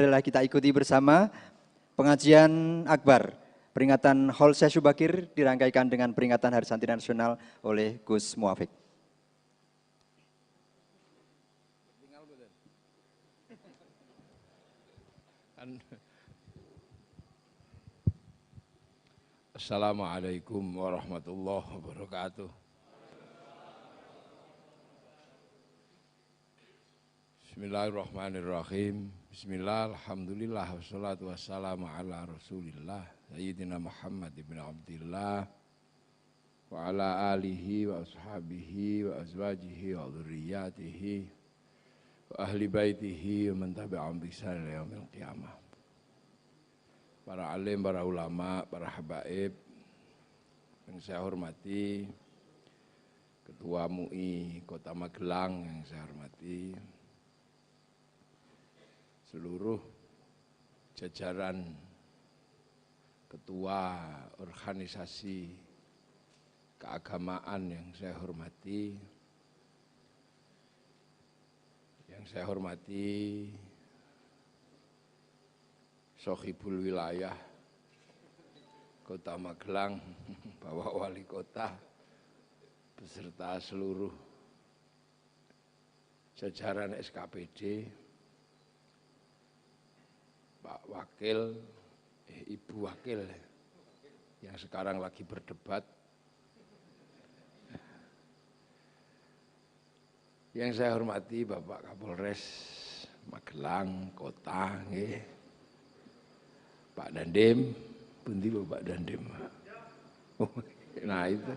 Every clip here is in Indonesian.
marilah kita ikuti bersama pengajian akbar peringatan Haul Syekh Subakir dirangkaikan dengan peringatan Hari Santri Nasional oleh Gus Muafik. Assalamualaikum warahmatullahi wabarakatuh. Bismillahirrahmanirrahim. Bismillah, alhamdulillah, wassalatu wassalamu ala rasulillah Sayyidina Muhammad ibn Abdillah wa ala alihi wa ashabihi wa azwajihi wa dhurriyyatihi wa ahli baitihi wa man tabi'ahum bi ihsan ila yaumil qiyamah. Para alim, para ulama, para habaib yang saya hormati, Ketua MUI Kota Magelang yang saya hormati, seluruh jajaran ketua organisasi keagamaan yang saya hormati, Sohibul Wilayah Kota Magelang, Bapak Wali Kota, beserta seluruh jajaran SKPD, Pak Wakil, Ibu Wakil yang sekarang lagi berdebat. Yang saya hormati Bapak Kapolres Magelang Kota, Pak Dandim, pundi Pak Dandim. Nah itu,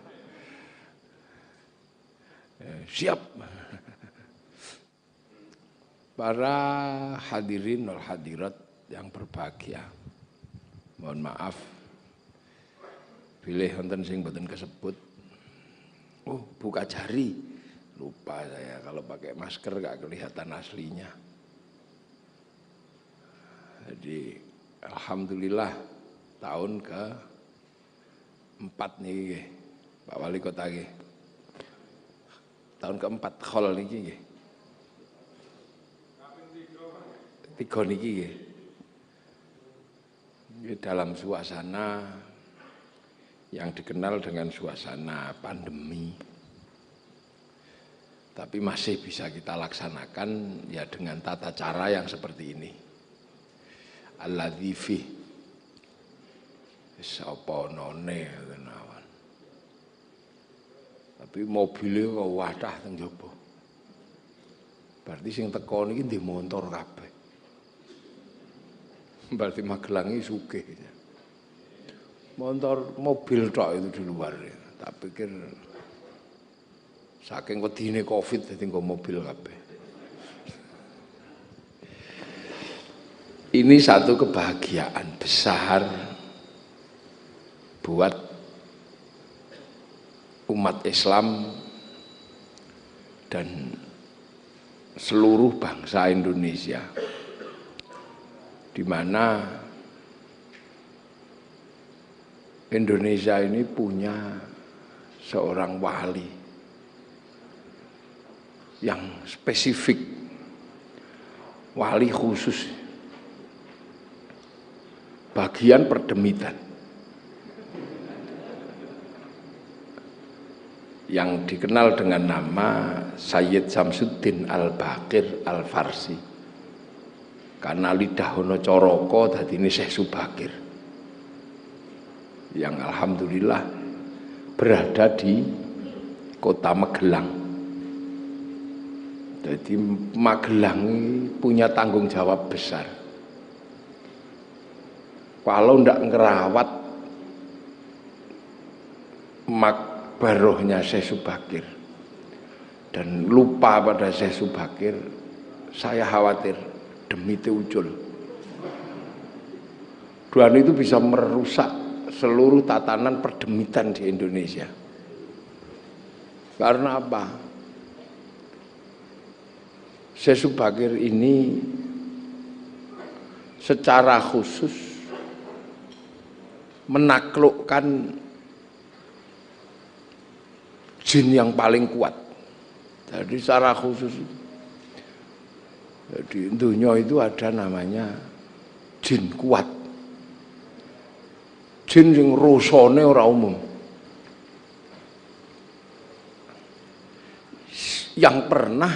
siap. Para hadirin wal hadirat yang berbahagia, mohon maaf pilih wonten sing mboten kesebut. Oh, buka jari, lupa saya, kalau pakai masker gak kelihatan aslinya. Jadi alhamdulillah tahun ke-4 nih Pak Wali Kota nggih. Tahun ke-4 khol niki nggih. 3 niki nggih. Dalam suasana yang dikenal dengan suasana pandemi, tapi masih bisa kita laksanakan ya dengan tata cara yang seperti ini. Alladzi fi sapa none kenawan. Tapi mobilnya kok wadah teng jaba. Berarti sing teko niki ndek motor kabeh. Berarti Magelang iki sugih. Mobil tok itu di luar. Tak pikir saking wedine Covid dadi nggo mobil kabeh. Ini satu kebahagiaan besar buat umat Islam dan seluruh bangsa Indonesia, di mana Indonesia ini punya seorang wali yang spesifik, wali khusus, bagian perdemitan, yang dikenal dengan nama Sayyid Samsuddin Al-Baqir Al-Farsi, karena lidah ono coroko dadine Syekh Subakir, yang alhamdulillah berada di Kota Magelang. Jadi Magelang punya tanggung jawab besar. Kalau ndak ngerawat makbarohnya Syekh Subakir dan lupa pada Syekh Subakir, saya khawatir demi Ucul, dan itu bisa merusak seluruh tatanan perdemitan di Indonesia. Karena apa? Syekh Subakir ini secara khusus menaklukkan jin yang paling kuat. Jadi secara khusus, jadi dunia itu ada namanya jin kuat. Jin sing rasane ora umum. Yang pernah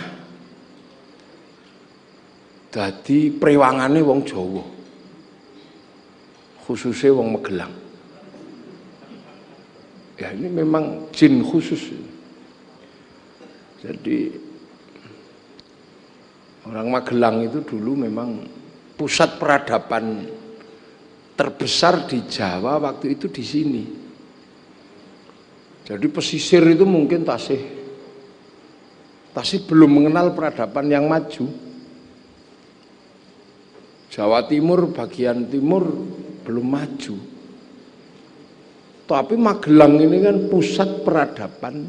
dadi prewangane wong Jawa. Khususnya wong Magelang. Ya ini memang jin khusus. Jadi orang Magelang itu dulu memang pusat peradaban terbesar di Jawa waktu itu di sini. Jadi pesisir itu mungkin tasih belum mengenal peradaban yang maju. Jawa Timur bagian timur belum maju. Tapi Magelang ini kan pusat peradaban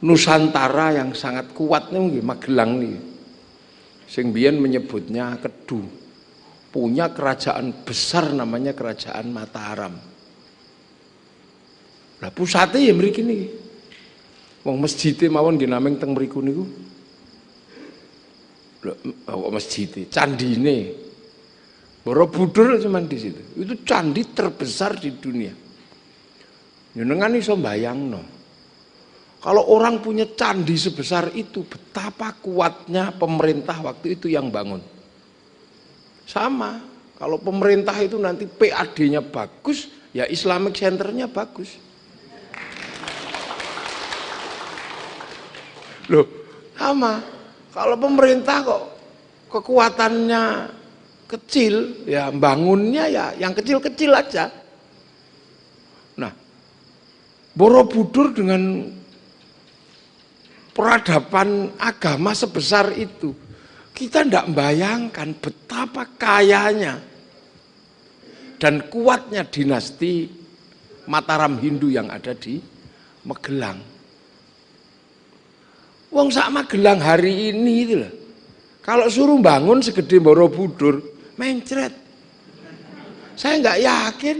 Nusantara yang sangat kuat nih Magelang nih. Sing biyen menyebutnya Kedu. Punya kerajaan besar namanya Kerajaan Mataram. Lah pusatnya ya mriki niki. Wong masjide mawon nggih namung teng mriku niku. Lho masjide, candine. Borobudur cuman di situ. Itu candi terbesar di dunia. Jenengan iso mbayangno. Kalau orang punya candi sebesar itu, betapa kuatnya pemerintah waktu itu yang bangun. Sama, kalau pemerintah itu nanti PAD-nya bagus, ya Islamic Center-nya bagus. Loh, sama. Kalau pemerintah kok kekuatannya kecil, ya bangunnya ya yang kecil-kecil aja. Nah, Borobudur dengan peradaban agama sebesar itu, kita tidak membayangkan betapa kayanya dan kuatnya dinasti Mataram Hindu yang ada di Magelang. Wong sak Magelang hari ini itu loh, kalau suruh bangun segede Borobudur, mencret. Saya nggak yakin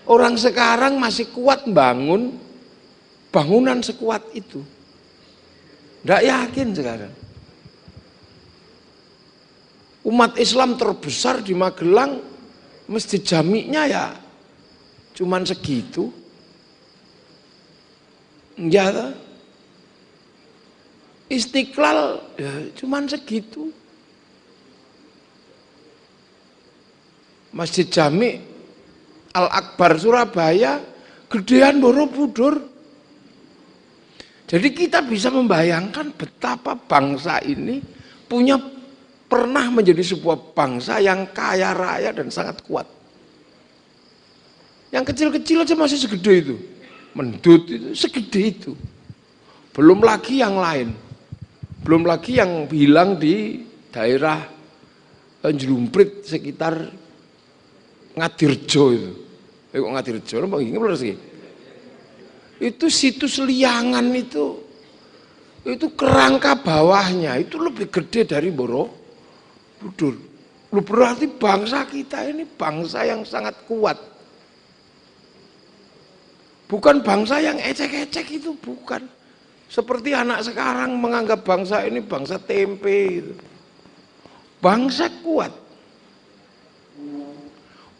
orang sekarang masih kuat bangun bangunan sekuat itu. Nggak yakin sekarang. Umat Islam terbesar di Magelang, masjid jami'nya ya cuman segitu. Ya, Istiqlal ya cuman segitu. Masjid Jami' Al-Akbar Surabaya gedean Borobudur. Jadi kita bisa membayangkan betapa bangsa ini pernah menjadi sebuah bangsa yang kaya raya dan sangat kuat. Yang kecil-kecil aja masih segede itu. Mendut itu segede itu. Belum lagi yang lain. Belum lagi yang hilang di daerah Jelumprit sekitar Ngadirjo itu. Kok Ngadirjo? Itu situs Liangan itu kerangka bawahnya itu lebih gede dari Borobudur. Lu berarti bangsa kita ini bangsa yang sangat kuat. Bukan bangsa yang ecek-ecek itu, bukan. Seperti anak sekarang menganggap bangsa ini bangsa tempe gitu. Bangsa kuat.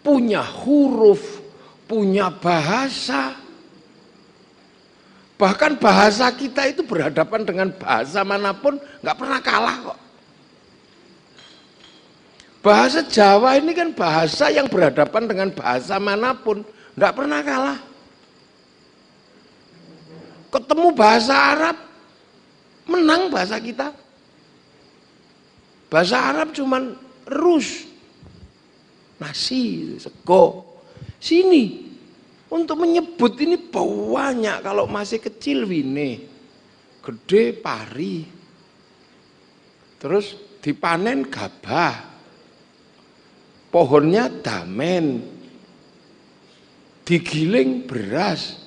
Punya huruf, punya bahasa. Bahkan bahasa kita itu berhadapan dengan bahasa manapun nggak pernah kalah kok. Bahasa Jawa ini kan bahasa yang berhadapan dengan bahasa manapun nggak pernah kalah. Ketemu bahasa Arab, menang bahasa kita. Bahasa Arab cuman rus, nasi, sego. Sini, untuk menyebut ini banyak. Kalau masih kecil wine, gede pari. Terus dipanen gabah. Pohonnya damen. Digiling beras.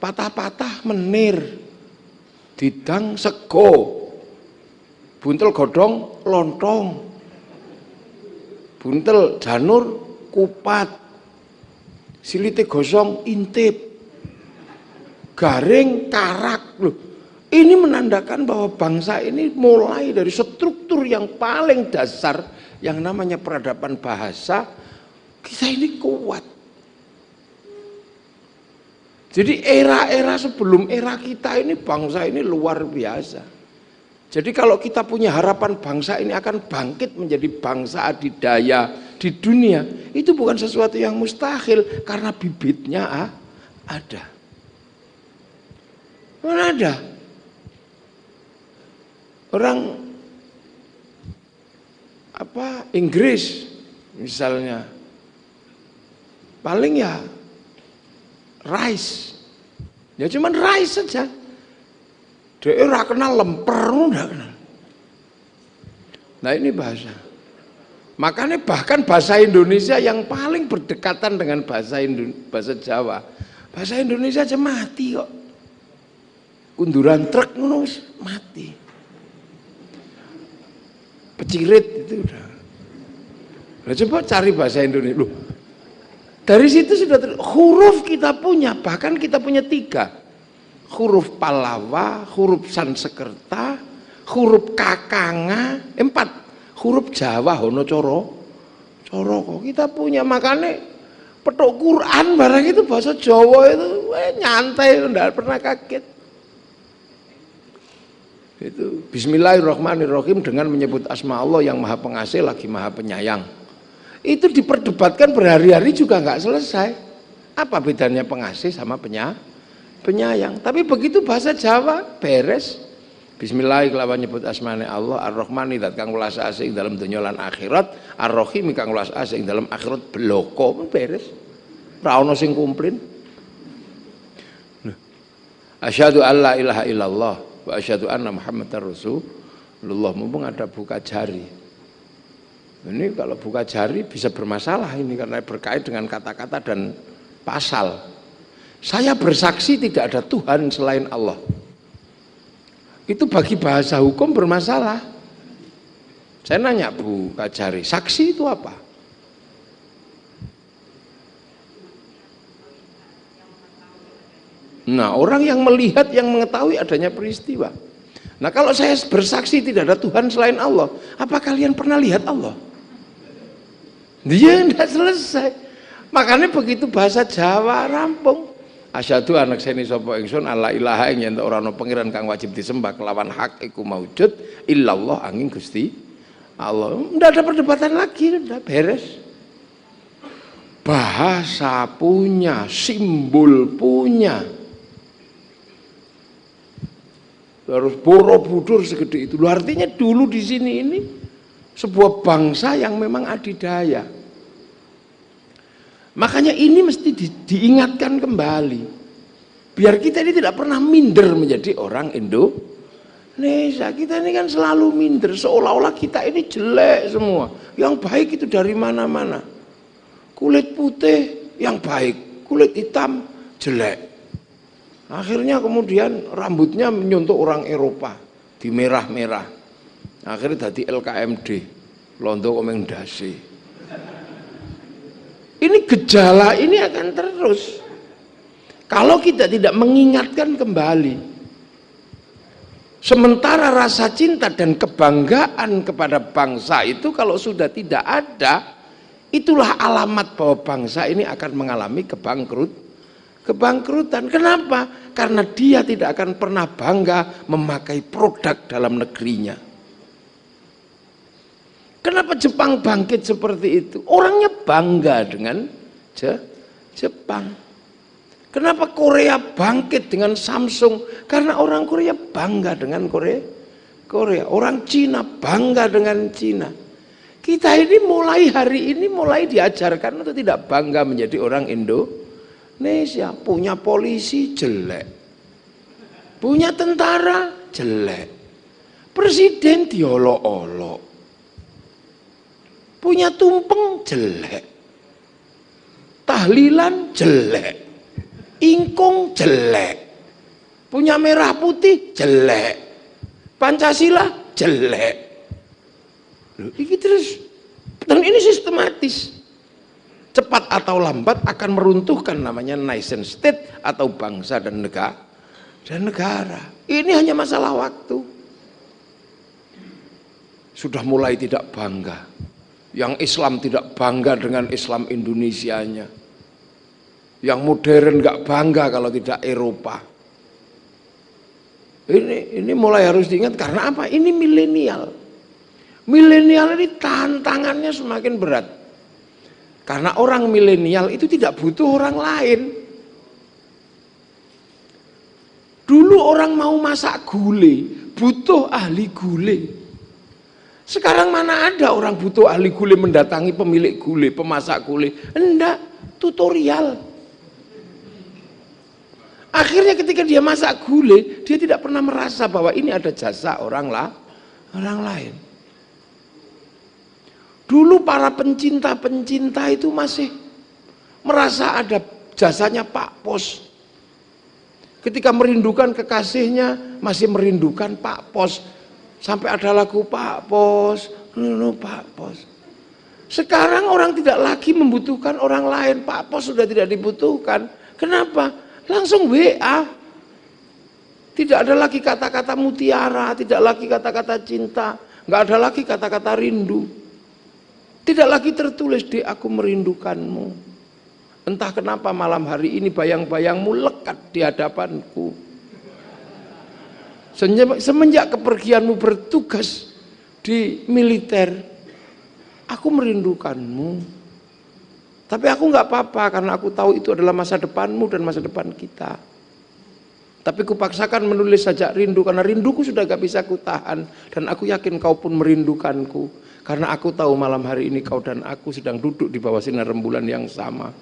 Patah-patah menir, didang sego, buntel godhong lontong, buntel janur kupat, silite gosong intip, garing karak. Loh, ini menandakan bahwa bangsa ini mulai dari struktur unsur yang paling dasar yang namanya peradaban bahasa, kita ini kuat. Jadi era-era sebelum era kita ini, bangsa ini luar biasa. Jadi kalau kita punya harapan bangsa ini akan bangkit menjadi bangsa adidaya di dunia, itu bukan sesuatu yang mustahil karena bibitnya ada. Mana ada? Orang Inggris misalnya, paling ya rice, ya cuman rice saja. Dia ora kenal lemper, enggak kenal. Nah ini bahasa. Makanya bahkan bahasa Indonesia yang paling berdekatan dengan bahasa Jawa, bahasa Indonesia aja mati kok. Kunduran truk ngono mati. Pecirit itu udah. Nah, coba cari bahasa Indonesia. Loh, dari situ sudah huruf kita punya, bahkan kita punya 3. Huruf Pallawa, huruf Sansekerta, huruf Kakanga, 4. Huruf Jawa Hono Coro kok kita punya. Makanya petuk Quran barang itu bahasa Jawa itu nyantai, enggak pernah kaget. Itu Bismillahirrahmanirrahim dengan menyebut asma Allah yang Maha Pengasih lagi Maha Penyayang. Itu diperdebatkan berhari-hari juga nggak selesai. Apa bedanya pengasih sama penyayang? Tapi begitu bahasa Jawa beres. Bismillahirrahmanirrahim kelawan nyebut asmane Allah Ar-Rahman zat kang welas asih ing dalam donya lan akhirat, Ar-Rahim kang welas asih ing dalam akhirat bloko beres. Ora ono sing kumplin. Asyhadu alla ilaha illallah wa asyhadu anna Muhammadar Rasulullah. Mumpung ada buka jari. Ini kalau buka jari bisa bermasalah ini karena berkait dengan kata-kata dan pasal. Saya bersaksi tidak ada Tuhan selain Allah. Itu bagi bahasa hukum bermasalah. Saya nanya Bu Kajari, saksi itu apa? Nah, orang yang melihat, yang mengetahui adanya peristiwa. Nah, kalau saya bersaksi tidak ada Tuhan selain Allah, apa kalian pernah lihat Allah? Dia tidak selesai. Makanya begitu bahasa Jawa rampung. Asyhadu anak seni sapa ingsun alla ilaha ing yen ora ana pangeran kang wajib disembah kelawan hak iku maujud illallah angin Gusti Allah. Enggak ada perdebatan lagi, udah beres. Bahasa punya, simbol punya. Harus Borobudur segede itu. Artinya dulu di sini ini sebuah bangsa yang memang adidaya. Makanya ini mesti diingatkan kembali. Biar kita ini tidak pernah minder menjadi orang Indonesia. Kita ini kan selalu minder. Seolah-olah kita ini jelek semua. Yang baik itu dari mana-mana. Kulit putih yang baik. Kulit hitam jelek. Akhirnya kemudian rambutnya menyuntuk orang Eropa. Di merah-merah. Akhirnya jadi LKMD. Londo Komeng Dasi. Ini gejala ini akan terus. Kalau kita tidak mengingatkan kembali. Sementara rasa cinta dan kebanggaan kepada bangsa itu kalau sudah tidak ada, itulah alamat bahwa bangsa ini akan mengalami kebangkrutan. Kenapa? Karena dia tidak akan pernah bangga memakai produk dalam negerinya. Kenapa Jepang bangkit seperti itu? Orangnya bangga dengan Jepang. Kenapa Korea bangkit dengan Samsung? Karena orang Korea bangga dengan Korea. Orang Cina bangga dengan Cina. Kita ini mulai hari ini mulai diajarkan untuk tidak bangga menjadi orang Indonesia. Punya polisi jelek. Punya tentara jelek. Presiden diolok-olok. Punya tumpeng jelek, tahlilan jelek, ingkung jelek, punya merah putih jelek, Pancasila jelek. Loh, ini terus, dan ini sistematis. Cepat atau lambat akan meruntuhkan namanya nation state atau bangsa dan negara. Ini hanya masalah waktu. sudah mulai tidak bangga. Yang Islam tidak bangga dengan Islam Indonesianya. Yang modern nggak bangga kalau tidak Eropa. Ini mulai harus diingat karena apa? Ini milenial. Milenial ini tantangannya semakin berat. Karena orang milenial itu tidak butuh orang lain. Dulu orang mau masak gulai, butuh ahli gulai. Sekarang mana ada orang butuh ahli gulai mendatangi pemilik gulai, pemasak gulai. Enggak, tutorial. Akhirnya ketika dia masak gulai, dia tidak pernah merasa bahwa ini ada jasa orang lain. Dulu para pencinta-pencinta itu masih merasa ada jasanya Pak Pos. Ketika merindukan kekasihnya, masih merindukan Pak Pos. Sampai ada lagu Pak Pos, Pak Pos. Sekarang orang tidak lagi membutuhkan orang lain, Pak Pos sudah tidak dibutuhkan. Kenapa? Langsung WA. Tidak ada lagi kata-kata mutiara, tidak lagi kata-kata cinta, nggak ada lagi kata-kata rindu. Tidak lagi tertulis di aku merindukanmu. Entah kenapa malam hari ini bayang-bayangmu lekat di hadapanku. Semenjak kepergianmu bertugas di militer, aku merindukanmu. Tapi aku nggak apa-apa karena aku tahu itu adalah masa depanmu dan masa depan kita. Tapi kupaksakan menulis saja rindu karena rinduku sudah gak bisa kutahan. Dan aku yakin kau pun merindukanku. Karena aku tahu malam hari ini kau dan aku sedang duduk di bawah sinar rembulan yang sama.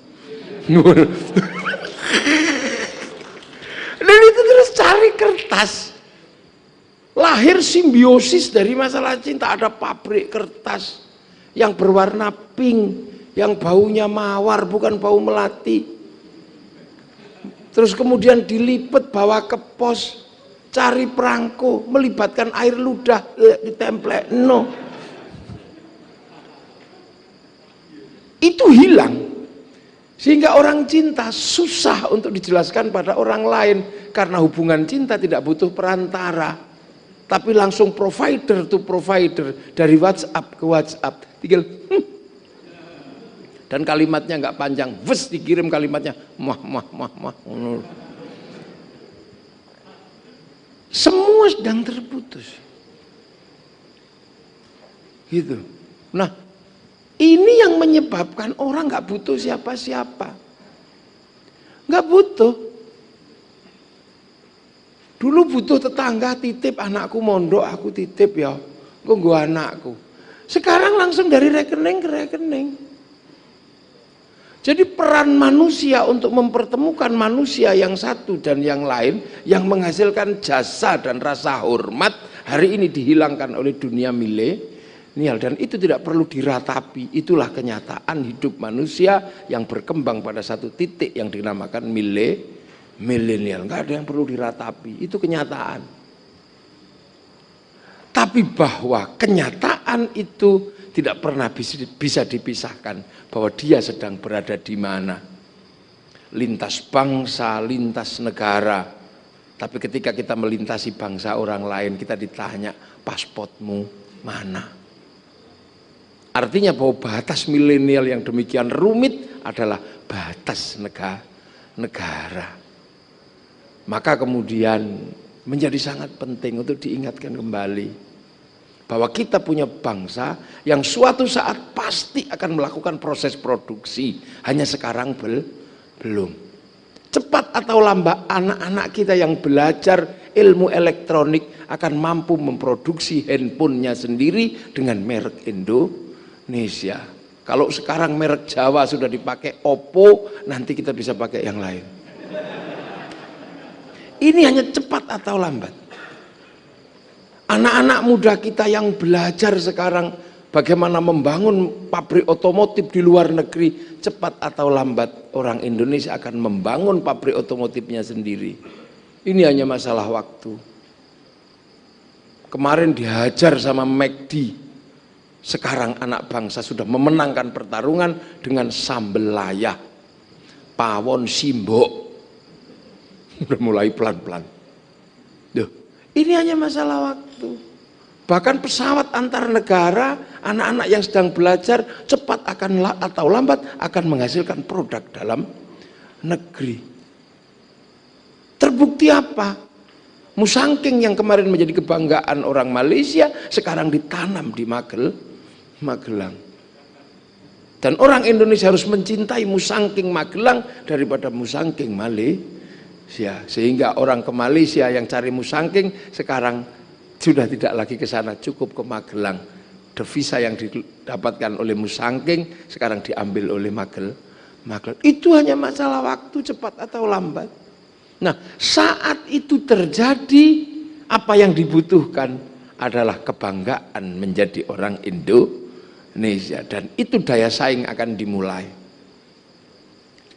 Dan itu terus cari kertas. Lahir simbiosis dari masalah cinta. Ada pabrik kertas yang berwarna pink, yang baunya mawar bukan bau melati. Terus kemudian dilipet bawa ke pos, cari perangko, melibatkan air ludah, ditemplek, no. Itu hilang. Sehingga orang cinta susah untuk dijelaskan pada orang lain. Karena hubungan cinta tidak butuh perantara. Tapi langsung provider to provider. Dari WhatsApp ke WhatsApp. Tinggal dan kalimatnya nggak panjang, wes dikirim kalimatnya, mah. Semua sedang terputus. Gitu. Nah, ini yang menyebabkan orang nggak butuh siapa-siapa. Nggak butuh. Dulu butuh tetangga titip anakku mondok, aku titip ya, gue anakku. Sekarang langsung dari rekening ke rekening. Jadi peran manusia untuk mempertemukan manusia yang satu dan yang lain yang menghasilkan jasa dan rasa hormat hari ini dihilangkan oleh dunia milenial dan itu tidak perlu diratapi. Itulah kenyataan hidup manusia yang berkembang pada satu titik yang dinamakan milenial. Nggak ada yang perlu diratapi, itu kenyataan. Tapi bahwa kenyataan itu tidak pernah bisa dipisahkan bahwa dia sedang berada di mana. Lintas bangsa, lintas negara. Tapi ketika kita melintasi bangsa orang lain, kita ditanya, pasportmu mana? Artinya bahwa batas milenial yang demikian rumit adalah batas negara. Maka kemudian menjadi sangat penting untuk diingatkan kembali bahwa kita punya bangsa yang suatu saat pasti akan melakukan proses produksi, hanya sekarang belum. Cepat atau lambat anak-anak kita yang belajar ilmu elektronik akan mampu memproduksi handphonenya sendiri dengan merek Indonesia. Kalau sekarang merek Jawa sudah dipakai Oppo, nanti kita bisa pakai yang lain. Ini hanya cepat atau lambat. Anak-anak muda kita yang belajar sekarang bagaimana membangun pabrik otomotif di luar negeri, cepat atau lambat orang Indonesia akan membangun pabrik otomotifnya sendiri. Ini hanya masalah waktu. Kemarin dihajar sama McD, sekarang anak bangsa sudah memenangkan pertarungan dengan sambel layah, pawon simbok. Udah mulai pelan-pelan. Duh, ini hanya masalah waktu. Bahkan pesawat antar negara, anak-anak yang sedang belajar cepat atau lambat akan menghasilkan produk dalam negeri. Terbukti apa? Musangking yang kemarin menjadi kebanggaan orang Malaysia sekarang ditanam di Magelang. Dan orang Indonesia harus mencintai musangking Magelang daripada musangking Malaysia. Sehingga orang ke Malaysia yang cari musangking sekarang sudah tidak lagi ke sana, cukup ke Magelang. Devisa yang didapatkan oleh musangking sekarang diambil oleh Magelang. Itu hanya masalah waktu, cepat atau lambat. Nah, saat itu terjadi, apa yang dibutuhkan adalah kebanggaan menjadi orang Indonesia. Dan itu daya saing akan dimulai.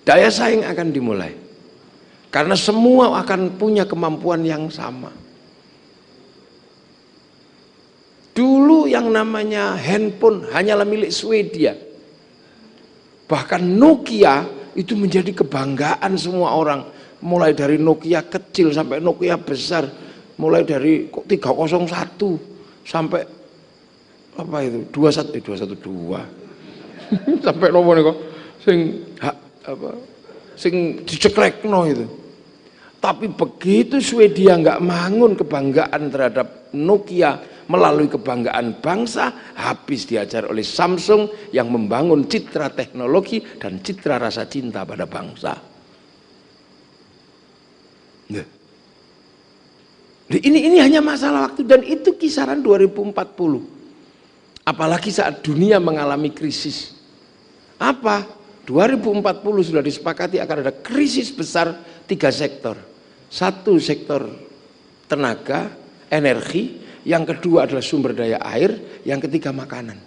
Daya saing akan dimulai. Karena semua akan punya kemampuan yang sama. Dulu yang namanya handphone hanyalah milik Swedia. Bahkan Nokia itu menjadi kebanggaan semua orang. Mulai dari Nokia kecil sampai Nokia besar, mulai dari 301 sampai apa itu 212 sampai nomor nih kok sing diceklekno itu. Tapi begitu Swedia nggak bangun kebanggaan terhadap Nokia melalui kebanggaan bangsa, habis diajar oleh Samsung yang membangun citra teknologi dan citra rasa cinta pada bangsa. Ini hanya masalah waktu, dan itu kisaran 2040. Apalagi saat dunia mengalami krisis. Apa? 2040 sudah disepakati akan ada krisis besar 3 sektor. Satu sektor tenaga, energi, yang kedua adalah sumber daya air, yang ketiga makanan.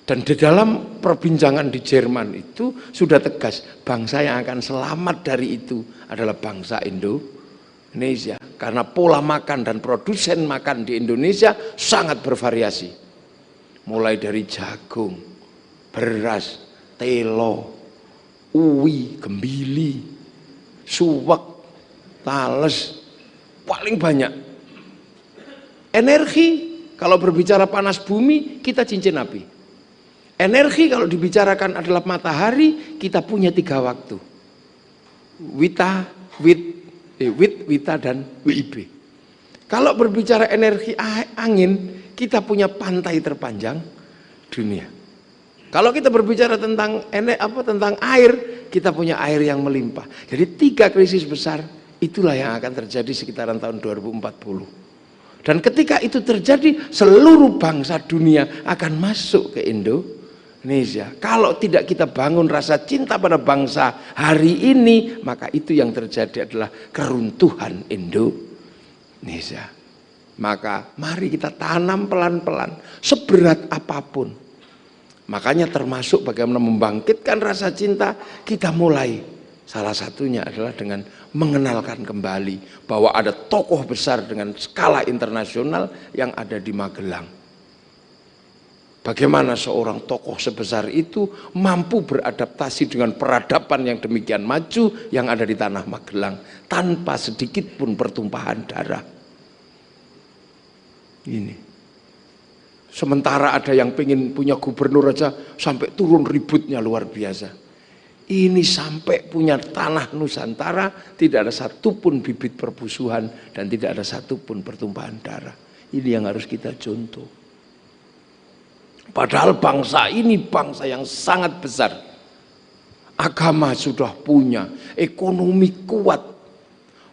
Dan di dalam perbincangan di Jerman itu sudah tegas, bangsa yang akan selamat dari itu adalah bangsa Indonesia. Karena pola makan dan produsen makan di Indonesia sangat bervariasi. Mulai dari jagung, beras, telo, uwi, gembili, suwek, tales, paling banyak. Energi, kalau berbicara panas bumi, kita cincin api. Energi kalau dibicarakan adalah matahari, kita punya 3 waktu. Wita, Wita dan WIB. Kalau berbicara energi angin, kita punya pantai terpanjang dunia. Kalau kita berbicara tentang air, kita punya air yang melimpah. Jadi 3 krisis besar itulah yang akan terjadi sekitaran tahun 2040. Dan ketika itu terjadi, seluruh bangsa dunia akan masuk ke Indonesia. Kalau tidak kita bangun rasa cinta pada bangsa hari ini, maka itu yang terjadi adalah keruntuhan Indonesia. Maka mari kita tanam pelan-pelan, seberat apapun. Makanya termasuk bagaimana membangkitkan rasa cinta, kita mulai. Salah satunya adalah dengan mengenalkan kembali bahwa ada tokoh besar dengan skala internasional yang ada di Magelang. Bagaimana seorang tokoh sebesar itu mampu beradaptasi dengan peradaban yang demikian maju yang ada di tanah Magelang tanpa sedikit pun pertumpahan darah. Ini. Sementara ada yang pengen punya gubernur aja sampai turun ributnya luar biasa. Ini sampai punya tanah Nusantara tidak ada satupun bibit permusuhan dan tidak ada satupun pertumpahan darah. Ini yang harus kita contoh. Padahal bangsa ini bangsa yang sangat besar. Agama sudah punya, ekonomi kuat,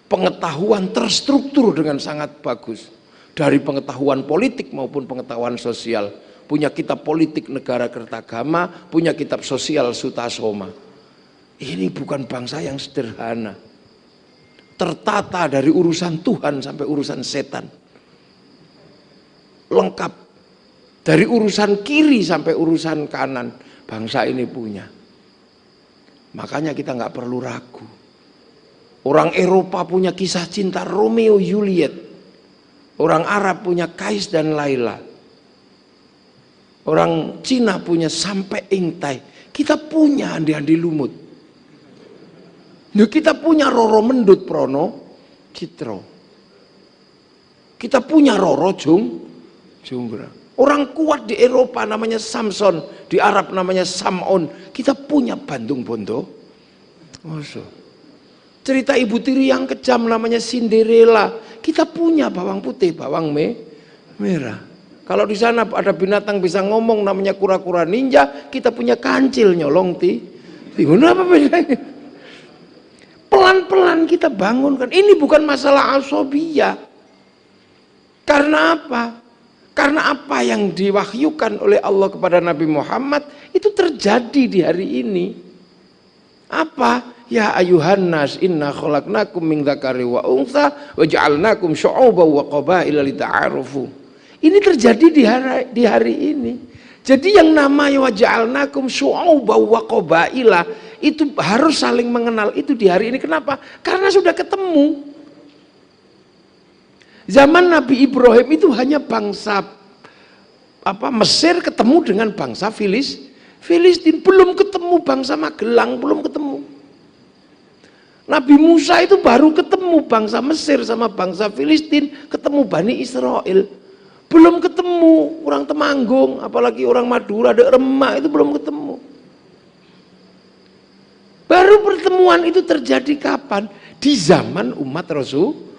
pengetahuan terstruktur dengan sangat bagus. Dari pengetahuan politik maupun pengetahuan sosial. Punya kitab politik Negara Kertagama, punya kitab sosial Sutasoma. Ini bukan bangsa yang sederhana. Tertata dari urusan Tuhan sampai urusan setan. Lengkap. Dari urusan kiri sampai urusan kanan. Bangsa ini punya. Makanya kita nggak perlu ragu. Orang Eropa punya kisah cinta Romeo Juliet. Orang Arab punya Kais dan Laila. Orang Cina punya Sampai Ingtai. Kita punya Andi-Andi Lumut. Kita punya Roro Mendut Prono Citro. Kita punya Roro Jonggrang. Orang kuat di Eropa namanya Samson, di Arab namanya Sam'on. Kita punya Bandung Bondo. Cerita ibu tiri yang kejam namanya Cinderella. Kita punya bawang putih, bawang merah. Kalau di sana ada binatang bisa ngomong namanya kura-kura ninja, kita punya kancil nyolong apa bedanya? Pelan-pelan kita bangunkan. Ini bukan masalah asobiyah. Karena apa? Karena apa yang diwahyukan oleh Allah kepada Nabi Muhammad itu terjadi di hari ini. Apa? Ya ayuhan nas inna khalaqnakum min dzakari wa untha wa ja'alnakum syu'uban wa qabaila lita'arufu. Ini terjadi di hari ini. Jadi yang namanya wa ja'alnakum syu'uban wa qabaila itu harus saling mengenal itu di hari ini. Kenapa? Karena sudah ketemu. Zaman Nabi Ibrahim itu hanya bangsa Mesir ketemu dengan bangsa Filistin, belum ketemu bangsa Magelang, belum ketemu. Nabi Musa itu baru ketemu bangsa Mesir sama bangsa Filistin, ketemu Bani Israel. Belum ketemu orang Temanggung, apalagi orang Madura, ada Remak itu belum ketemu. Baru pertemuan itu terjadi kapan? Di zaman umat Rasulullah.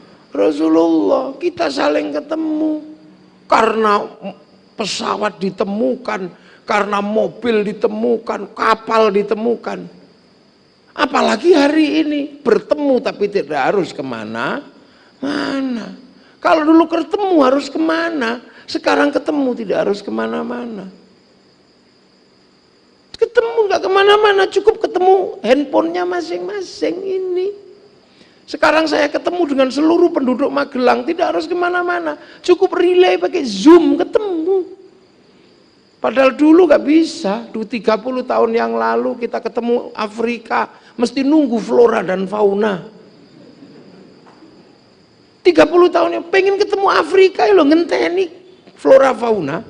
Kita saling ketemu karena pesawat ditemukan, karena mobil ditemukan, kapal ditemukan. Apalagi hari ini bertemu tapi tidak harus kemana-mana. Kalau dulu ketemu harus kemana, sekarang ketemu tidak harus kemana-mana. Ketemu nggak kemana-mana, cukup ketemu handphonenya masing-masing ini. Sekarang saya ketemu dengan seluruh penduduk Magelang, tidak harus kemana-mana, cukup relay pakai Zoom ketemu. Padahal dulu gak bisa, 30 tahun yang lalu kita ketemu Afrika, mesti nunggu flora dan fauna. 30 tahun yang pengen ketemu Afrika ya lo ngenteni flora fauna.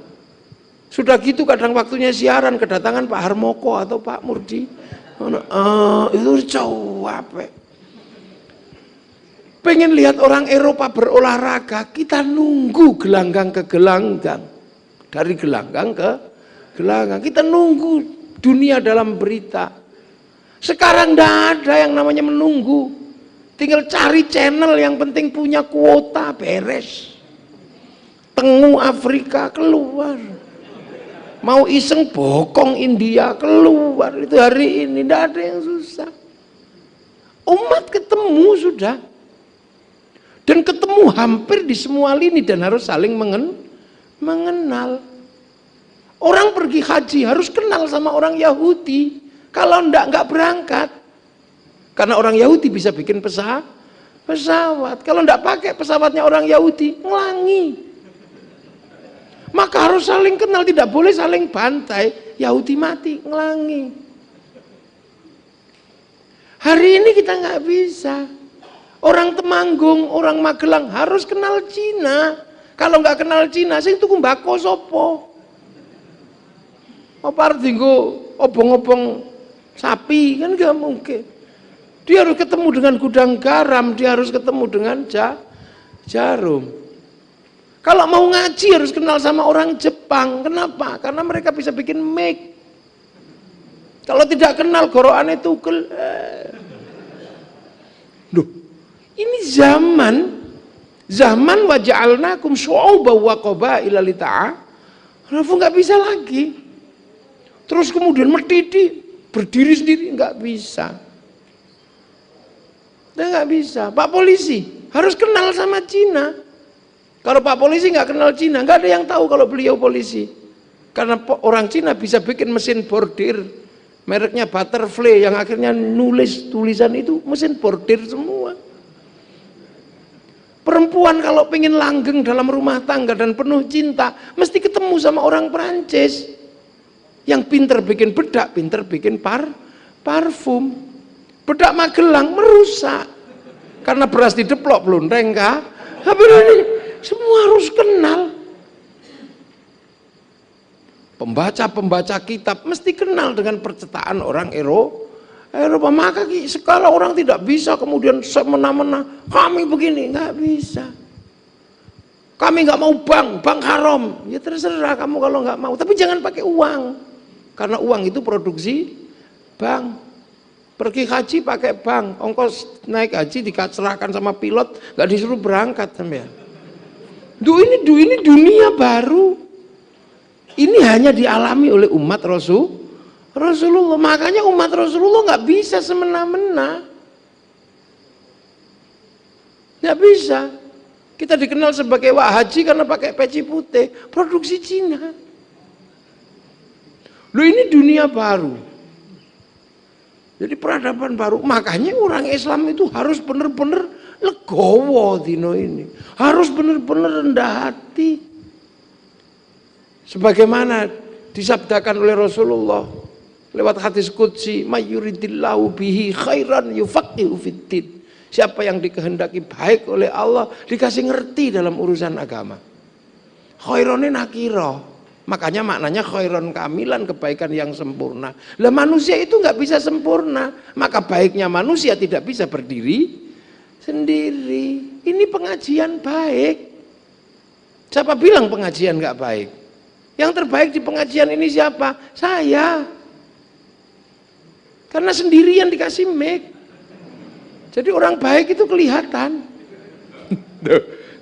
Sudah gitu kadang waktunya siaran kedatangan Pak Harmoko atau Pak Murdi. Itu capek. Pengen lihat orang Eropa berolahraga, kita nunggu gelanggang ke gelanggang. Dari gelanggang ke gelanggang. Kita nunggu dunia dalam berita. Sekarang tidak ada yang namanya menunggu. Tinggal cari channel yang penting punya kuota, beres. Tengu Afrika keluar. Mau iseng bokong India keluar. Itu hari ini tidak ada yang susah. Umat ketemu sudah. Dan ketemu hampir di semua lini dan harus saling mengenal. Orang pergi haji harus kenal sama orang Yahudi. Kalau enggak berangkat. Karena orang Yahudi bisa bikin pesawat. Kalau enggak pakai pesawatnya orang Yahudi, ngelangi. Maka harus saling kenal, tidak boleh saling bantai. Yahudi mati, ngelangi. Hari ini kita nggak bisa. Orang Temanggung, orang Magelang harus kenal Cina. Kalau nggak kenal Cina, sing tuku mbako sopo. Apa tinggu obong-obong sapi kan nggak mungkin. Dia harus ketemu dengan gudang garam, dia harus ketemu dengan jarum. Kalau mau ngaji harus kenal sama orang Jepang. Kenapa? Karena mereka bisa bikin mic. Kalau tidak kenal goroane tukel. Duh. Ini zaman wa ja'alnakum syu'uban wa qabaila lita'arafu, nggak bisa lagi. Terus kemudian merdidi, berdiri sendiri nggak bisa. Nggak bisa. Pak polisi harus kenal sama Cina. Kalau Pak polisi nggak kenal Cina, nggak ada yang tahu kalau beliau polisi. Karena orang Cina bisa bikin mesin bordir, mereknya Butterfly yang akhirnya nulis tulisan itu mesin bordir semua. Perempuan kalau pengen langgeng dalam rumah tangga dan penuh cinta, mesti ketemu sama orang Perancis yang pinter bikin bedak, pinter bikin parfum. Bedak Magelang merusak karena beras dideplok blondeng kah? Semua harus kenal. Pembaca kitab mesti kenal dengan percetaan orang Eropa. Maka sekarang orang tidak bisa kemudian semena-mena kami begini, nggak bisa. Kami nggak mau bank haram. Ya terserah kamu kalau nggak mau, tapi jangan pakai uang. Karena uang itu produksi bank. Pergi haji pakai bank, ongkos naik haji diserahkan sama pilot, nggak disuruh berangkat sampean. Ini dunia baru. Ini hanya dialami oleh umat Rasulullah. Makanya umat Rasulullah nggak bisa semena-mena. Nggak bisa. Kita dikenal sebagai Wahaji karena pakai peci putih, produksi Cina. Ini dunia baru. Jadi peradaban baru. Makanya orang Islam itu harus benar-benar legowo dino ini. Harus benar-benar rendah hati. Sebagaimana disabdakan oleh Rasulullah lewat hadis qudsi, "Mayyuridillahu bihi khairan yufaqihu fiddin." Siapa yang dikehendaki baik oleh Allah dikasih ngerti dalam urusan agama. Khaironnya nakiro, makanya maknanya khairon kamilan, kebaikan yang sempurna. Lah manusia itu nggak bisa sempurna, maka baiknya manusia tidak bisa berdiri sendiri. Ini pengajian baik. Siapa bilang pengajian nggak baik? Yang terbaik di pengajian ini siapa? Saya. Karena sendirian dikasih mic. Jadi orang baik itu kelihatan.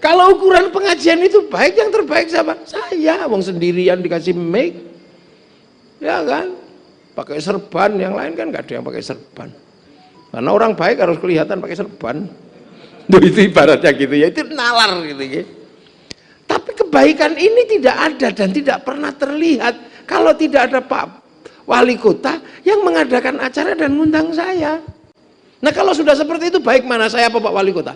Kalau ukuran pengajian itu baik, yang terbaik siapa? Saya. Wong sendirian dikasih mic. Ya kan? Pakai serban, yang lain kan nggak ada yang pakai serban. Karena orang baik harus kelihatan pakai serban. Itu ibaratnya gitu ya, itu nalar gitu ya. Tapi kebaikan ini tidak ada dan tidak pernah terlihat kalau tidak ada Pak Wali Kota yang mengadakan acara dan ngundang saya. Nah kalau sudah seperti itu, baik mana saya apa Pak Wali Kota?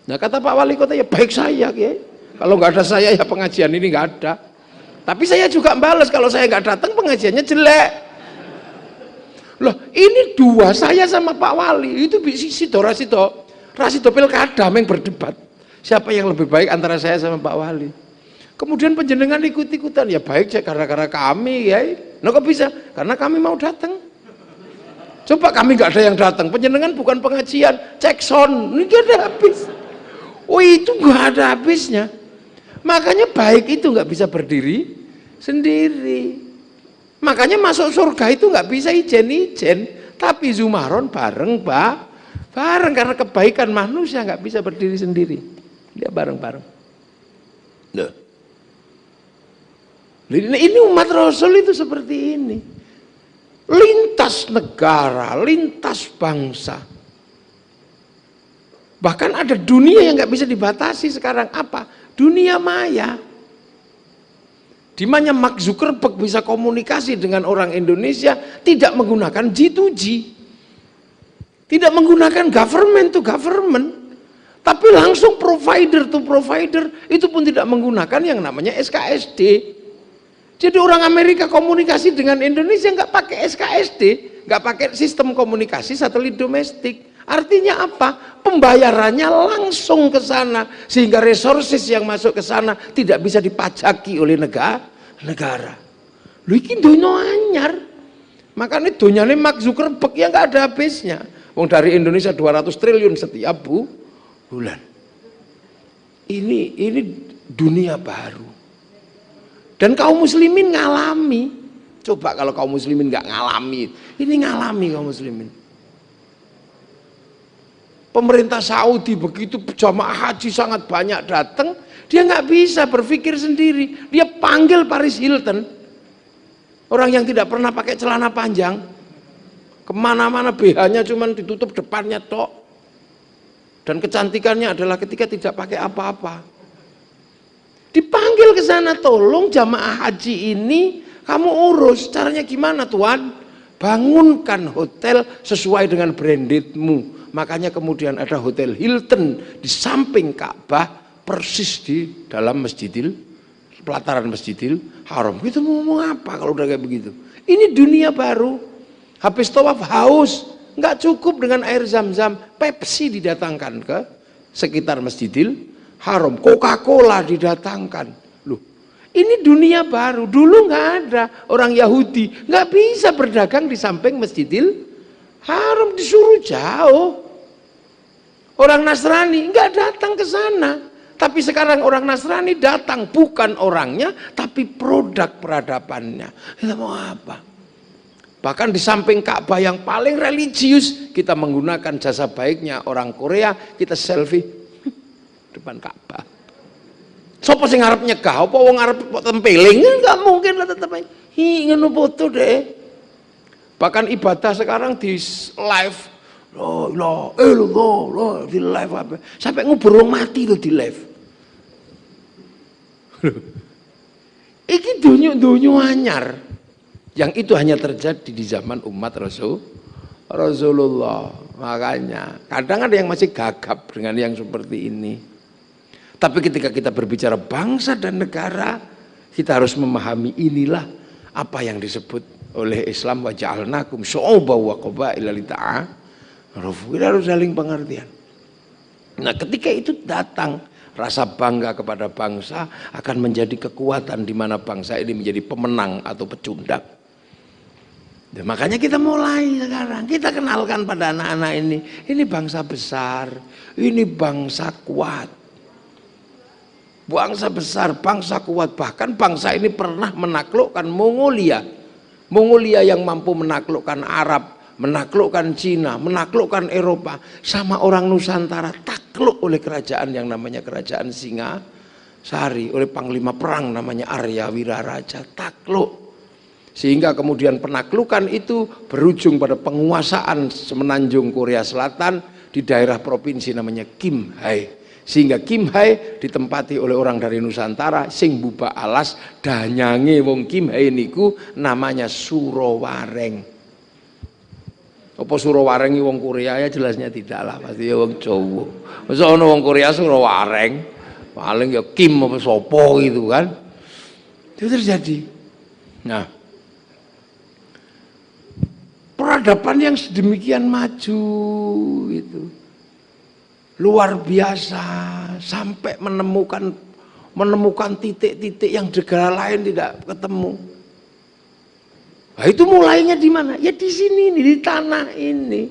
Nah kata Pak Wali Kota, ya baik saya ya. Kalau nggak ada saya ya pengajian ini nggak ada. Tapi saya juga balas, kalau saya nggak datang pengajiannya jelek. Loh ini dua, saya sama Pak Wali itu Rasito pilkada yang berdebat. Siapa yang lebih baik antara saya sama Pak Wali? Kemudian penjenengan ikut-ikutan, ya baik karena kami ya. Nah kok bisa? Karena kami mau datang. Coba kami nggak ada yang datang, penjenengan bukan pengajian, cek sound, ini nggak ada habis. Oh itu nggak ada habisnya. Makanya baik itu nggak bisa berdiri sendiri. Makanya masuk surga itu nggak bisa ijen-ijen, tapi Zumaron bareng karena kebaikan manusia nggak bisa berdiri sendiri, dia bareng-bareng. Nah. Ini umat Rasul itu seperti ini. Lintas negara, lintas bangsa. Bahkan ada dunia yang nggak bisa dibatasi sekarang. Apa? Dunia maya. Di mana Mark Zuckerberg bisa komunikasi dengan orang Indonesia tidak menggunakan G2G. Tidak menggunakan government to government. Tapi langsung provider to provider, itu pun tidak menggunakan yang namanya SKSD. Jadi orang Amerika komunikasi dengan Indonesia nggak pakai SKSD, nggak pakai sistem komunikasi satelit domestik. Artinya apa? Pembayarannya langsung ke sana, sehingga resources yang masuk ke sana tidak bisa dipajaki oleh negara. Lu ini donya anyar. Makanya donyane Mark Zuckerberg yang nggak ada habisnya. Wong dari Indonesia 200 triliun setiap bulan. Ini dunia baru. Dan kaum muslimin ngalami. Coba kalau kaum muslimin nggak ngalami, ini ngalami kaum muslimin. Pemerintah Saudi begitu jamaah haji sangat banyak datang, dia nggak bisa berpikir sendiri. Dia panggil Paris Hilton, orang yang tidak pernah pakai celana panjang, kemana-mana BH-nya cuman ditutup depannya tok, dan kecantikannya adalah ketika tidak pakai apa-apa. Dipanggil ke sana, tolong jamaah haji ini kamu urus. Caranya gimana Tuan? Bangunkan hotel sesuai dengan brandedmu. Makanya kemudian ada hotel Hilton di samping Ka'bah, persis di dalam pelataran Masjidil Haram. Kita mau ngomong apa kalau udah kayak begitu? Ini dunia baru. Habis tawaf haus, nggak cukup dengan air zam-zam, Pepsi didatangkan ke sekitar Masjidil Haram, Coca-Cola didatangkan. Loh, ini dunia baru. Dulu nggak ada. Orang Yahudi nggak bisa berdagang di samping Masjidil Haram, disuruh jauh. Orang Nasrani nggak datang ke sana. Tapi sekarang orang Nasrani datang bukan orangnya, tapi produk peradabannya. Kita mau apa? Bahkan di samping Ka'bah yang paling religius, kita menggunakan jasa baiknya orang Korea, kita selfie depan Ka'bah. Sopo sing ngarep nyegah, apa wong ngarep tempeling? Enggak mungkin lah tetep. Ngono foto deh. Bahkan ibadah sekarang di live. Loh, di live apa? Sampai ngubur wong mati loh di live. Iki dunyo anyar. Yang itu hanya terjadi di zaman umat Rasulullah. Makanya kadang ada yang masih gagap dengan yang seperti ini. Tapi ketika kita berbicara bangsa dan negara, kita harus memahami inilah apa yang disebut oleh Islam, wa ja'alnakum syu'uban wa qabaila lita'arafu. Kita harus saling pengertian. Nah, ketika itu datang, rasa bangga kepada bangsa akan menjadi kekuatan di mana bangsa ini menjadi pemenang atau pecundang. Dan makanya kita mulai sekarang, kita kenalkan pada anak-anak ini bangsa besar, ini bangsa kuat. Bangsa besar, bangsa kuat, bahkan bangsa ini pernah menaklukkan Mongolia. Mongolia yang mampu menaklukkan Arab, menaklukkan Cina, menaklukkan Eropa. Sama orang Nusantara takluk oleh kerajaan yang namanya kerajaan Singasari, oleh panglima perang namanya Arya Wiraraja, takluk. Sehingga kemudian penaklukan itu berujung pada penguasaan semenanjung Korea Selatan di daerah provinsi namanya Kimhae. Sehingga Kimhae ditempati oleh orang dari Nusantara sing buba alas danyange wong Kimhae niku namanya Surowareng. Apa Surowareng wong Korea? Ya jelasnya tidak lah, pasti ya wong Jawa. Masa ono wong Korea Surowareng? Paling ya Kim apa sopo gitu kan. Itu terjadi. Nah, peradaban yang sedemikian maju itu luar biasa, sampai menemukan titik-titik yang negara lain tidak ketemu. Nah, itu mulainya di mana? Ya di sini nih, di tanah ini.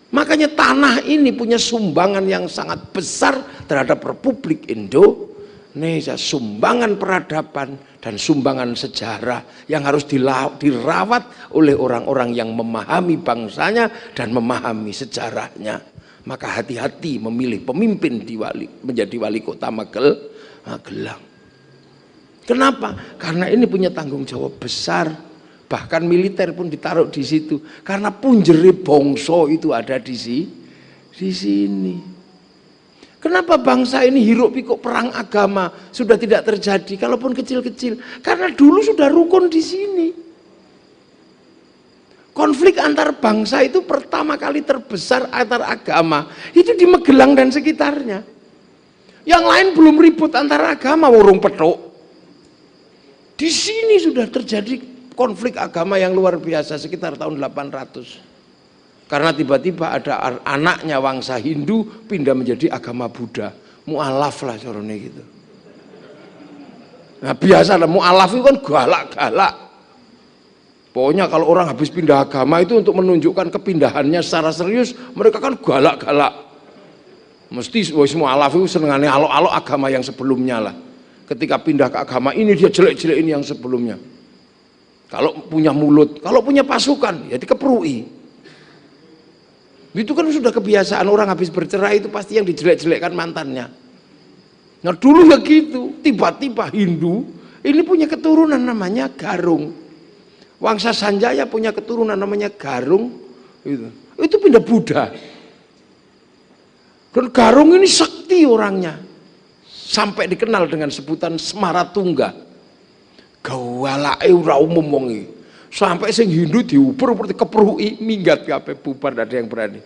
Makanya tanah ini punya sumbangan yang sangat besar terhadap Republik Indonesia, sumbangan peradaban dan sumbangan sejarah yang harus dirawat oleh orang-orang yang memahami bangsanya dan memahami sejarahnya. Maka hati-hati memilih pemimpin menjadi wali kota Magelang. Kenapa? Karena ini punya tanggung jawab besar. Bahkan militer pun ditaruh di situ. Karena punjere bangsa itu ada di sini. Kenapa bangsa ini hiruk pikuk perang agama sudah tidak terjadi? Kalaupun kecil-kecil, karena dulu sudah rukun di sini. Konflik antar bangsa itu pertama kali terbesar antar agama itu di Magelang dan sekitarnya. Yang lain belum ribut antar agama, warung petuk. Di sini sudah terjadi konflik agama yang luar biasa sekitar tahun 800. Karena tiba-tiba ada anaknya bangsa Hindu pindah menjadi agama Buddha. Mu'alaf lah caranya gitu. Nah biasa lah mu'alaf itu kan galak-galak. Pokoknya kalau orang habis pindah agama itu untuk menunjukkan kepindahannya secara serius, mereka kan galak-galak. Mesti semua alaf itu senengannya alok-alok agama yang sebelumnya lah. Ketika pindah ke agama ini dia jelek-jelekin yang sebelumnya. Kalau punya mulut, kalau punya pasukan, ya dikeprui. Itu kan sudah kebiasaan orang habis bercerai itu pasti yang dijelek-jelekkan mantannya. Nah dulu ya gitu, tiba-tiba Hindu ini punya keturunan namanya Garung. Wangsa Sanjaya punya keturunan namanya Garung, itu pindah Buddha. Dan Garung ini sakti orangnya, sampai dikenal dengan sebutan Semaratungga. Gawalake ora umum wong iki. Sampai sing Hindu diuber seperti keprui minggat kabeh bubar, tidak ada yang berani.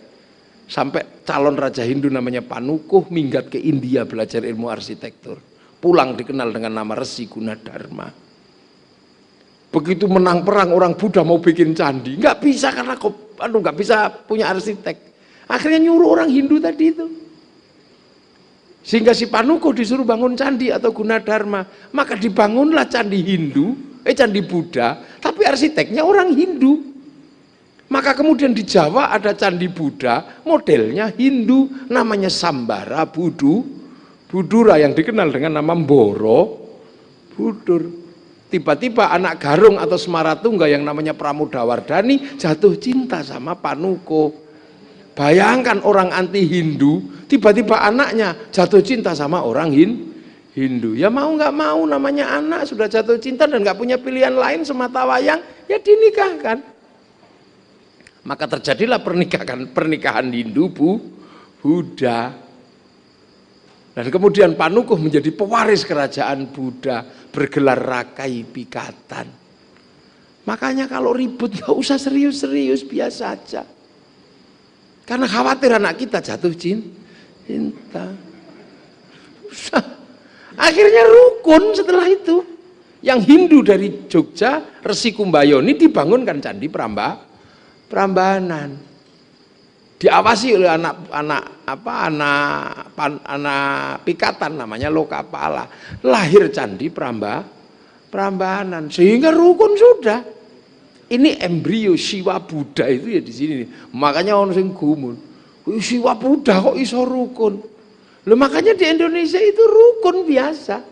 Sampai calon raja Hindu namanya Panukuh minggat ke India belajar ilmu arsitektur. Pulang dikenal dengan nama Resi Gunadarma. Begitu menang perang orang Buddha mau bikin candi, nggak bisa karena nggak bisa punya arsitek. Akhirnya nyuruh orang Hindu tadi itu. Sehingga si Panukuh disuruh bangun candi atau Gunadarma, maka dibangunlah candi candi Buddha, tapi arsiteknya orang Hindu. Maka kemudian di Jawa ada candi Buddha, modelnya Hindu, namanya Sambara Budura yang dikenal dengan nama Borobudur. Tiba-tiba anak Garung atau Semaratungga yang namanya Pramodawardhani jatuh cinta sama Panuko. Bayangkan orang anti Hindu, tiba-tiba anaknya jatuh cinta sama orang Hindu. Ya mau nggak mau, namanya anak sudah jatuh cinta dan nggak punya pilihan lain semata wayang, ya dinikahkan. Maka terjadilah pernikahan Hindu Buddha. Dan kemudian Panukuh menjadi pewaris kerajaan Buddha, bergelar Rakai Pikatan. Makanya kalau ribut gak usah serius-serius, biasa aja. Karena khawatir anak kita jatuh cinta. Akhirnya rukun setelah itu. Yang Hindu dari Jogja, Resi Kumbayoni dibangunkan Candi Prambanan. Diawasi oleh anak Pikatan namanya Lokapala, lahir Candi Prambanan, sehingga rukun sudah. Ini embrio Siwa Buddha itu ya di sini nih. Makanya orang sing gumun, Siwa Buddha kok iso rukun? Loh, makanya di Indonesia itu rukun biasa,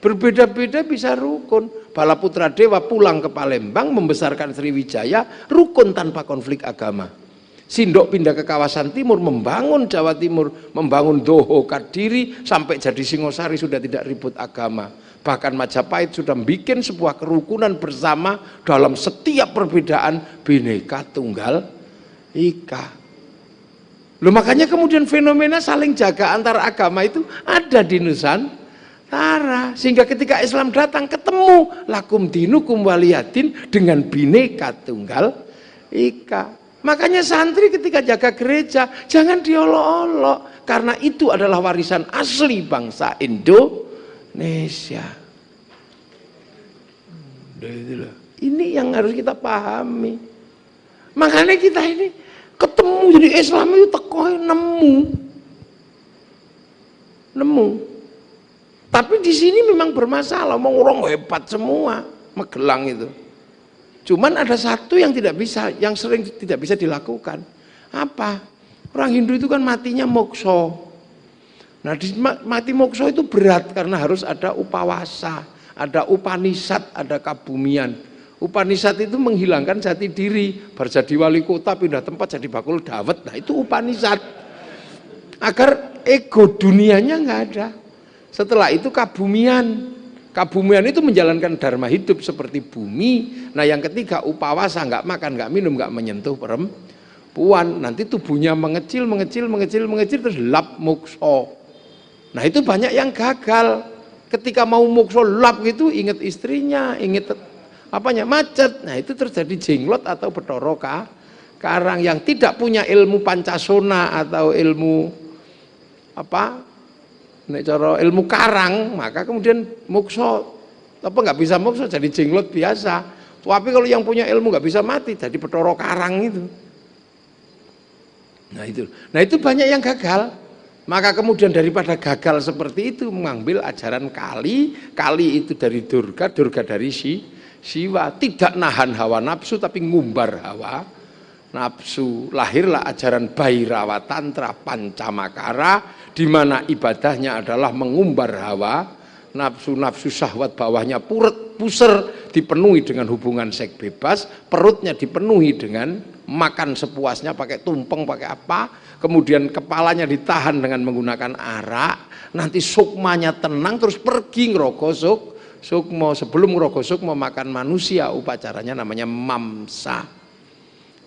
berbeda-beda bisa rukun. Balaputra Dewa pulang ke Palembang membesarkan Sriwijaya, rukun tanpa konflik agama. Sindok pindah ke kawasan timur, membangun Jawa Timur, membangun Doho Kadiri, sampai jadi Singosari sudah tidak ribut agama. Bahkan Majapahit sudah bikin sebuah kerukunan bersama dalam setiap perbedaan, Bhinneka Tunggal Ika. Loh, makanya kemudian fenomena saling jaga antar agama itu ada di Nusantara. Sehingga ketika Islam datang ketemu lakum dinukum waliyadin dengan Bhinneka Tunggal Ika. Makanya santri ketika jaga gereja jangan diolok-olok, karena itu adalah warisan asli bangsa Indonesia. Ini yang harus kita pahami. Makanya kita ini ketemu jadi Islam itu teko nemu. Tapi di sini memang bermasalah, orang hebat semua, Magelang itu. Cuman ada satu yang tidak bisa, yang sering tidak bisa dilakukan. Apa? Orang Hindu itu kan matinya mokso. Nah, mati mokso itu berat karena harus ada upawasa, ada upanisad, ada kabumian. Upanisad itu menghilangkan jati diri, berjadi wali kota, pindah tempat jadi bakul dawet. Nah, itu upanisad. Agar ego dunianya nggak ada. Setelah itu kabumian. Kabumian itu menjalankan dharma hidup seperti bumi. Nah, yang ketiga upawasa, nggak makan, nggak minum, nggak menyentuh perempuan. Nanti tubuhnya mengecil terus lap mokso. Nah, itu banyak yang gagal. Ketika mau mokso lap gitu, ingat istrinya, ingat macet. Nah, itu terjadi jenglot atau Bathara Karang. Yang tidak punya ilmu Pancasona atau ilmu ilmu karang, maka kemudian mokso nggak bisa mokso, jadi jenglot biasa. Tapi kalau yang punya ilmu nggak bisa mati, jadi Bathara Karang itu. Nah itu banyak yang gagal. Maka kemudian daripada gagal seperti itu, mengambil ajaran Kali itu dari Durga dari Siwa, tidak nahan hawa nafsu tapi ngumbar hawa nafsu. Lahirlah ajaran Bhairawa Tantra Pancamakara, di mana ibadahnya adalah mengumbar hawa nafsu syahwat, bawahnya puser, dipenuhi dengan hubungan seks bebas, perutnya dipenuhi dengan makan sepuasnya, pakai tumpeng, pakai apa, kemudian kepalanya ditahan dengan menggunakan arak, nanti sukmanya tenang, terus pergi ngerogo sukmo. Sebelum ngerogo sukmo makan manusia, upacaranya namanya mamsa.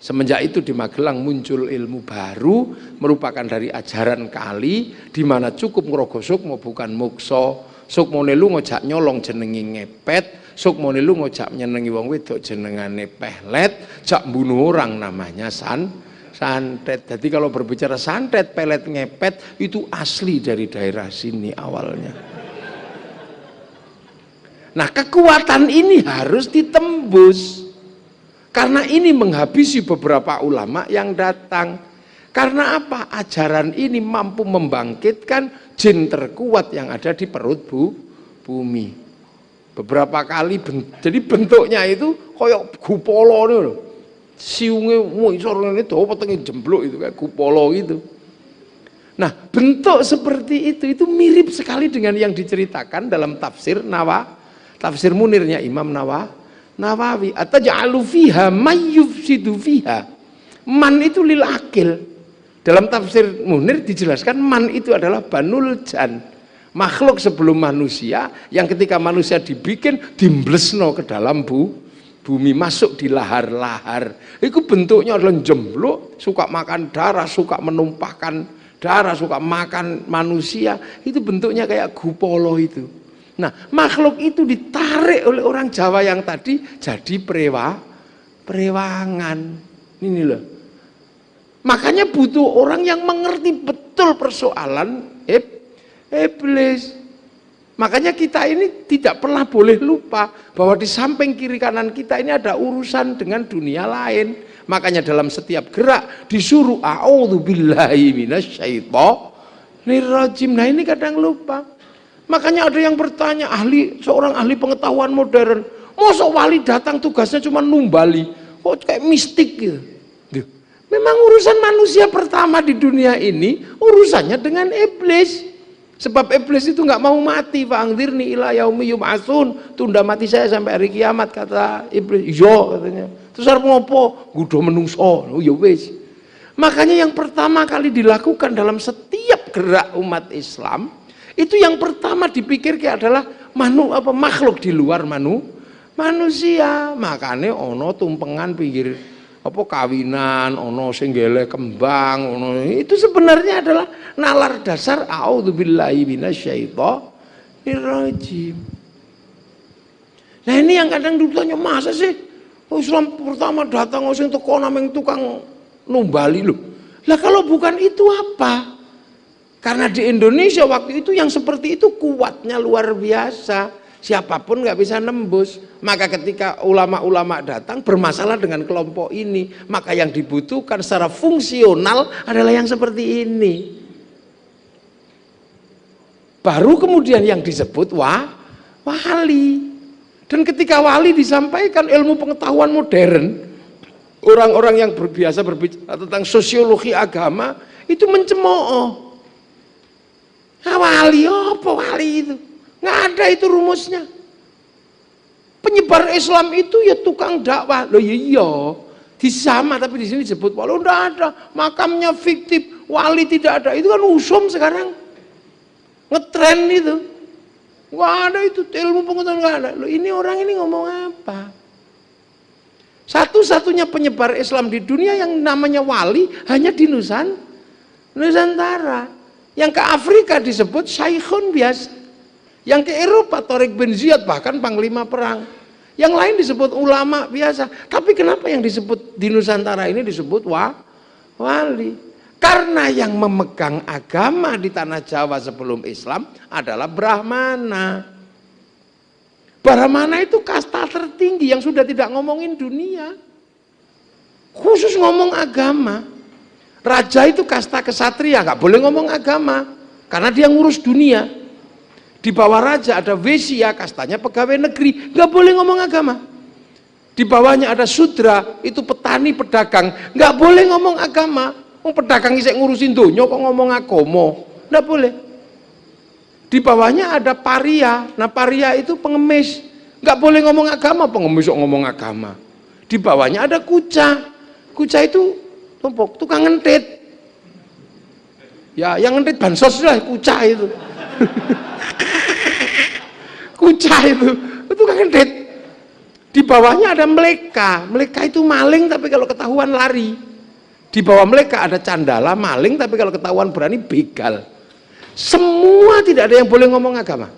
Semenjak itu di Magelang muncul ilmu baru, merupakan dari ajaran Kali, di mana cukup ngerogo sukmo bukan mokso. Sukmone lu ngojak nyolong jenengi ngepet, sukmone lu ngojak nyenengi wong wedok jenengane pehlet, jak bunuh orang namanya santet. Jadi kalau berbicara santet, pelet, ngepet itu asli dari daerah sini awalnya. Nah, kekuatan ini harus ditembus. Karena ini menghabisi beberapa ulama yang datang. Karena apa? Ajaran ini mampu membangkitkan jin terkuat yang ada di perut bumi. Beberapa kali, jadi bentuknya itu kayak gupolo nih loh. Siunge ngisor ini dawa petengin jemblok itu kayak gupolo gitu. Nah, bentuk seperti itu mirip sekali dengan yang diceritakan dalam tafsir Munirnya Imam Nawawi. Ataj'alu fiha may yufsidu fiha. Man itu lil akil. Dalam tafsir Munir dijelaskan man itu adalah banul jan. Makhluk sebelum manusia yang ketika manusia dibikin dimblesno ke dalam bumi, masuk di lahar-lahar. Itu bentuknya adalah jemblok, suka makan darah, suka menumpahkan darah, suka makan manusia. Itu bentuknya kayak gupolo itu. Nah, makhluk itu ditarik oleh orang Jawa yang tadi jadi perewangan. Ini loh. Makanya butuh orang yang mengerti betul persoalan iblis. Makanya kita ini tidak pernah boleh lupa bahwa di samping kiri kanan kita ini ada urusan dengan dunia lain. Makanya dalam setiap gerak disuruh a'udzubillahi minasyaitonirrajim. Nah, ini kadang lupa. Makanya ada yang bertanya, seorang ahli pengetahuan modern, masa wali datang tugasnya cuma numbali, kok kayak mistik gitu. Memang urusan manusia pertama di dunia ini urusannya dengan iblis. Sebab iblis itu nggak mau mati. Fa'angdzirni ila yaumi yub'atsun. Tunda mati saya sampai hari kiamat, kata iblis. Yo katanya. Terus harus ngopo? Gudo menungso. Oh ya wis. Makanya yang pertama kali dilakukan dalam setiap gerak umat Islam, itu yang pertama dipikirkan adalah makhluk di luar manusia. Makanya ono tumpengan pinggir kawinan, ono sing golek kembang, ono itu sebenarnya adalah nalar dasar a'udzubillahi minasyaitonirrajim. Nah, ini yang kadang ditanya, masa sih Islam pertama datang sing teko nameng tukang numbali loh. Lah kalau bukan itu apa? Karena di Indonesia waktu itu yang seperti itu kuatnya luar biasa. Siapapun nggak bisa nembus. Maka ketika ulama-ulama datang bermasalah dengan kelompok ini, maka yang dibutuhkan secara fungsional adalah yang seperti ini. Baru kemudian yang disebut wali. Dan ketika wali disampaikan ilmu pengetahuan modern, orang-orang yang biasa berbicara tentang sosiologi agama itu mencemooh. Nah, wali apa wali itu? Nggak ada itu rumusnya. Penyebar Islam itu ya tukang dakwah. Loh iya, disama tapi di sini disebut wali. Udah ada, makamnya fiktif, wali tidak ada. Itu kan usum sekarang. Ngetren itu. Nggak ada itu ilmu pengetahuan, nggak ada. Loh, ini orang ini ngomong apa? Satu-satunya penyebar Islam di dunia yang namanya wali hanya di Nusantara. Yang ke Afrika disebut syaikhun biasa. Yang ke Eropa Tariq bin Ziyad bahkan panglima perang. Yang lain disebut ulama biasa. Tapi kenapa yang disebut di Nusantara ini disebut wali? Karena yang memegang agama di tanah Jawa sebelum Islam adalah Brahmana. Brahmana itu kasta tertinggi yang sudah tidak ngomongin dunia. Khusus ngomong agama. Raja itu kasta kesatria, nggak boleh ngomong agama. Karena dia ngurus dunia. Di bawah raja ada Wesya, kastanya pegawai negeri, nggak boleh ngomong agama. Di bawahnya ada Sudra, itu petani pedagang, nggak boleh ngomong agama. Pedagang isek ngurusin dunia kok ngomong agama, nggak boleh. Di bawahnya ada Paria, nah Paria itu pengemis, nggak boleh ngomong agama, pengemis kok ngomong agama. Di bawahnya ada Kuca, Kuca itu tukang ngentit. Ya, yang ngentit bansos lah Kuca itu. Kuca itu tukang ngentit. Di bawahnya ada Meleka, Meleka itu maling tapi kalau ketahuan lari. Di bawah mereka ada Candala, maling, tapi kalau ketahuan berani begal. Semua tidak ada yang boleh ngomong agama.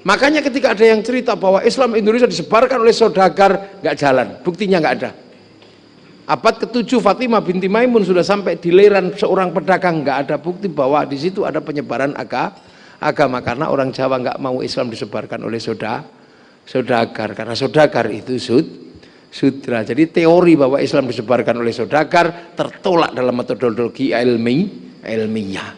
Makanya ketika ada yang cerita bahwa Islam Indonesia disebarkan oleh saudagar, nggak jalan, buktinya nggak ada. Abad ke-7 Fatimah binti Maimun sudah sampai di leran seorang pedagang, nggak ada bukti bahwa di situ ada penyebaran agama, karena orang Jawa nggak mau Islam disebarkan oleh saudagar, karena saudagar itu sudra. Jadi teori bahwa Islam disebarkan oleh saudagar tertolak dalam metodologi ilmiah.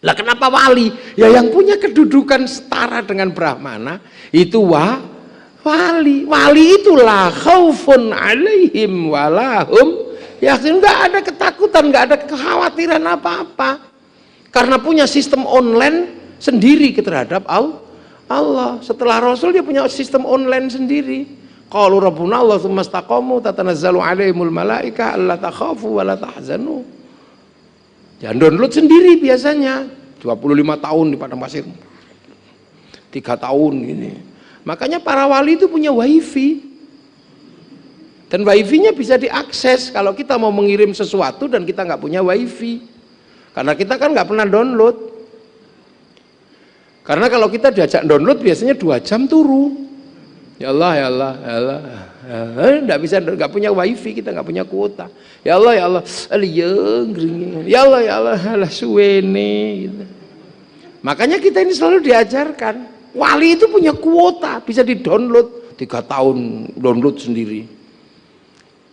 Lah kenapa wali? Ya yang punya kedudukan setara dengan Brahmana itu wali. Wali itulah khaufun alaihim walahum Yakin, nggak ada ketakutan, nggak ada kekhawatiran apa-apa. Karena punya sistem online sendiri terhadap Allah. Setelah Rasul dia punya sistem online sendiri. Qalu rabbuna Allah tsumma istaqamu tatanazzalu alaihimul malaika alla takhafu wa la tahzanu. Jangan download sendiri biasanya. 25 tahun di padang pasir. 3 tahun ini. Makanya para wali itu punya wifi. Dan wifi-nya bisa diakses kalau kita mau mengirim sesuatu dan kita nggak punya wifi. Karena kita kan nggak pernah download. Karena kalau kita diajak download biasanya 2 jam turu. Ya Allah, ya Allah, ya Allah. Nggak bisa, nggak punya wifi, kita nggak punya kuota. Ya Allah, ya Allah. Ya Allah, ya Allah, alah suwene. Gitu. Makanya kita ini selalu diajarkan. Wali itu punya kuota, bisa di-download. 3 tahun download sendiri.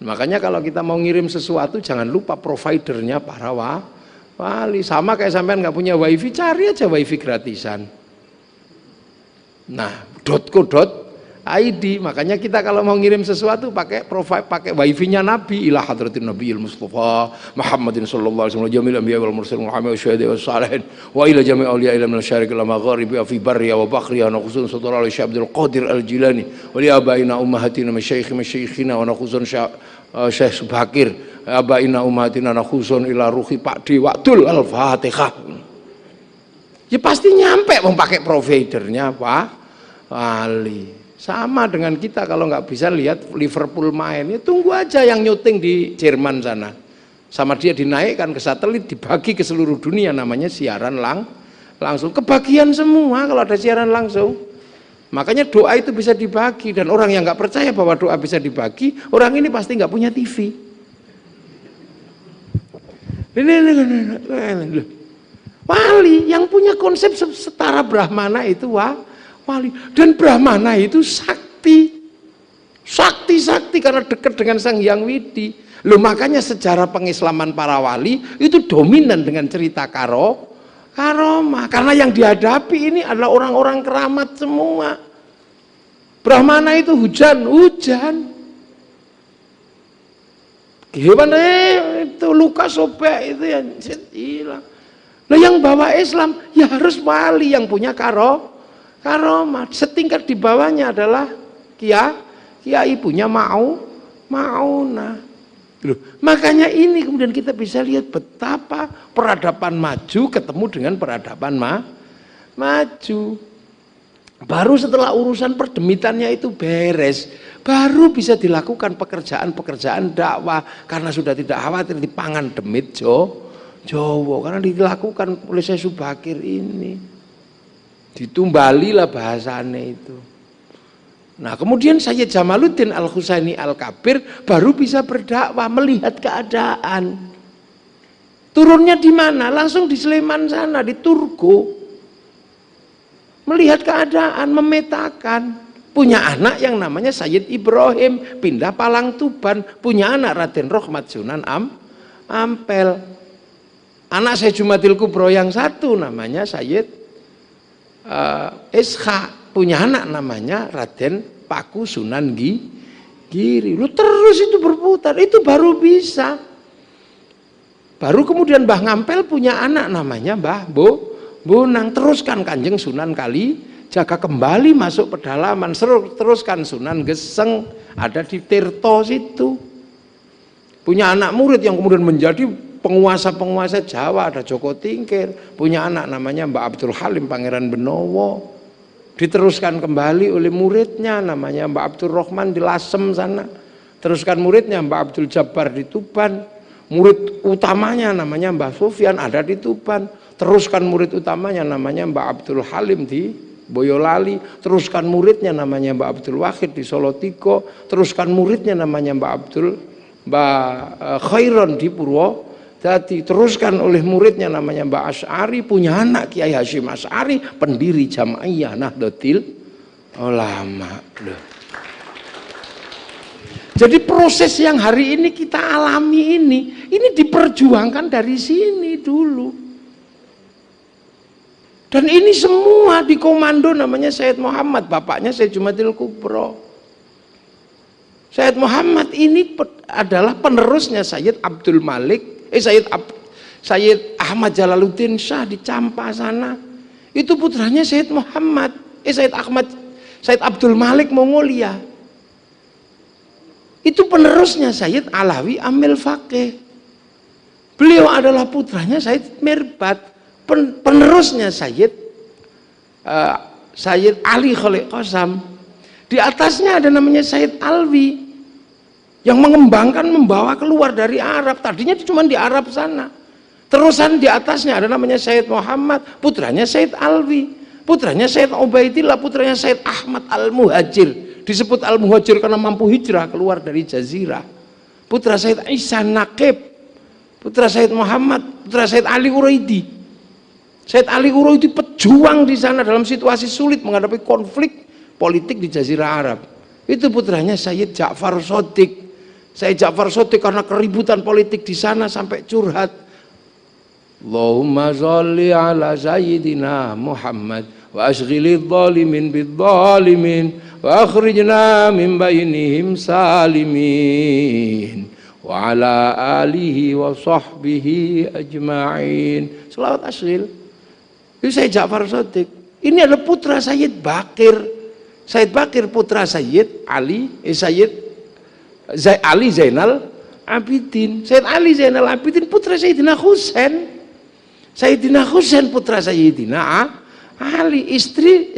Makanya kalau kita mau ngirim sesuatu jangan lupa providernya para wali. Sama kayak sampean nggak punya wifi, cari aja wifi gratisan. Nah, .co.id. Makanya kita kalau mau ngirim sesuatu pakai wifi-nya Nabi, ila hadratin Nabiyil Mustafa Muhammadin sallallahu alaihi wasallam jamil anbiya wal mursalin Muhammad wa syuhada was salihin wa ila jami' awliya ila min asyarik al magharibi fi barriya wa bakhriya wa khusun sadra al Syekh Abdul Qadir Al Jilani wa li abaina ummahatina masyayikhina wa khusun Syekh Subakir abaina ummahatina khusun ila ruhi Pak Dewatul Al-Fatihah. Ya pasti nyampe memakai providernya Pak wali. Sama dengan kita kalau nggak bisa lihat Liverpool main, ya tunggu aja yang nyuting di Jerman sana. Sama dia dinaikkan ke satelit, dibagi ke seluruh dunia, namanya siaran langsung. Kebagian semua kalau ada siaran langsung. Makanya doa itu bisa dibagi, dan orang yang nggak percaya bahwa doa bisa dibagi, orang ini pasti nggak punya TV. Wali yang punya konsep setara Brahmana itu wali, dan Brahmana itu sakti karena dekat dengan Sang Hyang Widi. Loh, makanya sejarah pengislaman para wali itu dominan dengan cerita karomah, karena yang dihadapi ini adalah orang-orang keramat semua. Brahmana itu hujan gimana itu luka sobek itu yang hilang. Loh, yang bawa Islam ya harus wali yang punya karomah. Setingkat di bawahnya adalah kiai punya maunah. Loh, makanya ini kemudian kita bisa lihat betapa peradaban maju ketemu dengan peradaban maju. Baru setelah urusan perdemitannya itu beres, baru bisa dilakukan pekerjaan dakwah, karena sudah tidak khawatir dipangan demit Jawa, karena dilakukan oleh Syekh Subakir ini. Ditumbalilah bahasanya itu. Nah, kemudian Sayyid Jamaluddin Al-Husaini Al-Kabir baru bisa berdakwah melihat keadaan. Turunnya di mana? Langsung di Sleman sana, di Turgo. Melihat keadaan, memetakan. Punya anak yang namanya Sayyid Ibrahim, pindah Palang Tuban, punya anak Raden Rohmat Sunan Ampel. Anak Syekh Jumadil Kubro yang satu namanya Sayyid Ishak, punya anak namanya Raden Paku Sunan Giri. Lu terus itu berputar, itu baru bisa. Baru kemudian Mbah Ngampel punya anak namanya Mbah Bonang, teruskan Kanjeng Sunan Kalijaga, kembali masuk pedalaman, teruskan Sunan Geseng, ada di Tirto situ. Punya anak murid yang kemudian menjadi penguasa Jawa, ada Joko Tingkir, punya anak namanya Mbak Abdul Halim Pangeran Benowo, diteruskan kembali oleh muridnya namanya Mbak Abdul Rahman di Lasem sana, teruskan muridnya Mbak Abdul Jabbar di Tuban, murid utamanya namanya Mbah Sufyan ada di Tuban, teruskan murid utamanya namanya Mbak Abdul Halim di Boyolali, teruskan muridnya namanya Mbak Abdul Wahid di Solotigo, teruskan muridnya namanya Mbak Khairon di Purwodadi, teruskan oleh muridnya namanya Mbak Asy'ari, punya anak Kiai Hasyim Asy'ari, pendiri Jam'iyah Nahdlatul Ulama. Jadi proses yang hari ini kita alami ini diperjuangkan dari sini dulu. Dan ini semua dikomando namanya Sayyid Muhammad, bapaknya Sayyid Jumadil Kubro. Sayyid Muhammad ini adalah penerusnya Sayyid Abdul Malik, Sayyid Ahmad Jalaluddin Shah di Campa sana. Itu putranya Sayyid Muhammad, Sayyid Abdul Malik Mongolia. Itu penerusnya Sayyid Alawi Amil Faqih. Beliau adalah putranya Sayyid Mirbat, penerusnya Sayyid Ali Khalid Qasam. Di atasnya ada namanya Sayyid Alwi yang mengembangkan, membawa keluar dari Arab. Tadinya cuma di Arab sana. Terusan di atasnya ada namanya Sayyid Muhammad, putranya Sayyid Alwi, putranya Sayyid Ubaidillah, putranya Sayyid Ahmad Al-Muhajir. Disebut Al-Muhajir karena mampu hijrah keluar dari Jazirah. Putra Sayyid Isa Naqib, putra Sayyid Muhammad, putra Sayyid Ali Uraidi. Sayyid Ali Uraidi pejuang di sana dalam situasi sulit menghadapi konflik politik di Jazirah Arab. Itu putranya Sayyid Ja'far Shadiq. Sayyid Ja'far Shadiq karena keributan politik di sana sampai curhat, Allahumma sholli ala Sayyidina Muhammad wa ashghilidh dhalimin bidh-dhalimin wa akhrijna min bainihim salimin wa ala alihi wa sahbihi ajma'in. Selawat ashghil. Itu Sayyid Ja'far Shadiq. Ini adalah putra Sayyid Bakir. Sayyid Bakir putra Sayyid Ali, Ali Zainal Abidin. Sayyid Ali Zainal Abidin putra Sayyidina Husain. Sayyidina Husain putra Sayyidina Ali,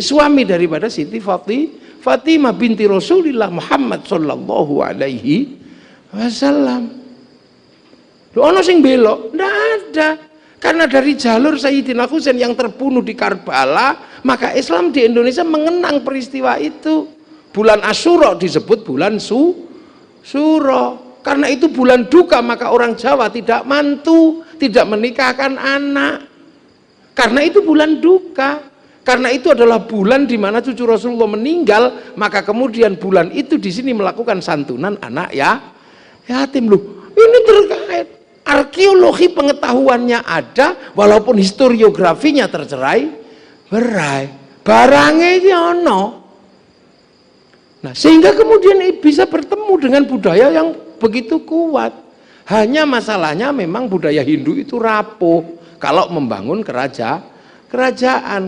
suami daripada Siti Fatimah binti Rasulullah Muhammad sallallahu alaihi wasallam. Lho ono sing belok? Ndak ada. Karena dari jalur Sayyidina Husain yang terbunuh di Karbala, maka Islam di Indonesia mengenang peristiwa itu. Bulan Asyura disebut bulan Suro. Karena itu bulan duka, maka orang Jawa tidak mantu, tidak menikahkan anak. Karena itu bulan duka. Karena itu adalah bulan di mana cucu Rasulullah meninggal, maka kemudian bulan itu di sini melakukan santunan anak yatim. Loh, ini terkait. Arkeologi pengetahuannya ada, walaupun historiografinya tercerai-berai. Barangnya ini ono. Nah, sehingga kemudian bisa bertemu dengan budaya yang begitu kuat. Hanya masalahnya memang budaya Hindu itu rapuh kalau membangun kerajaan.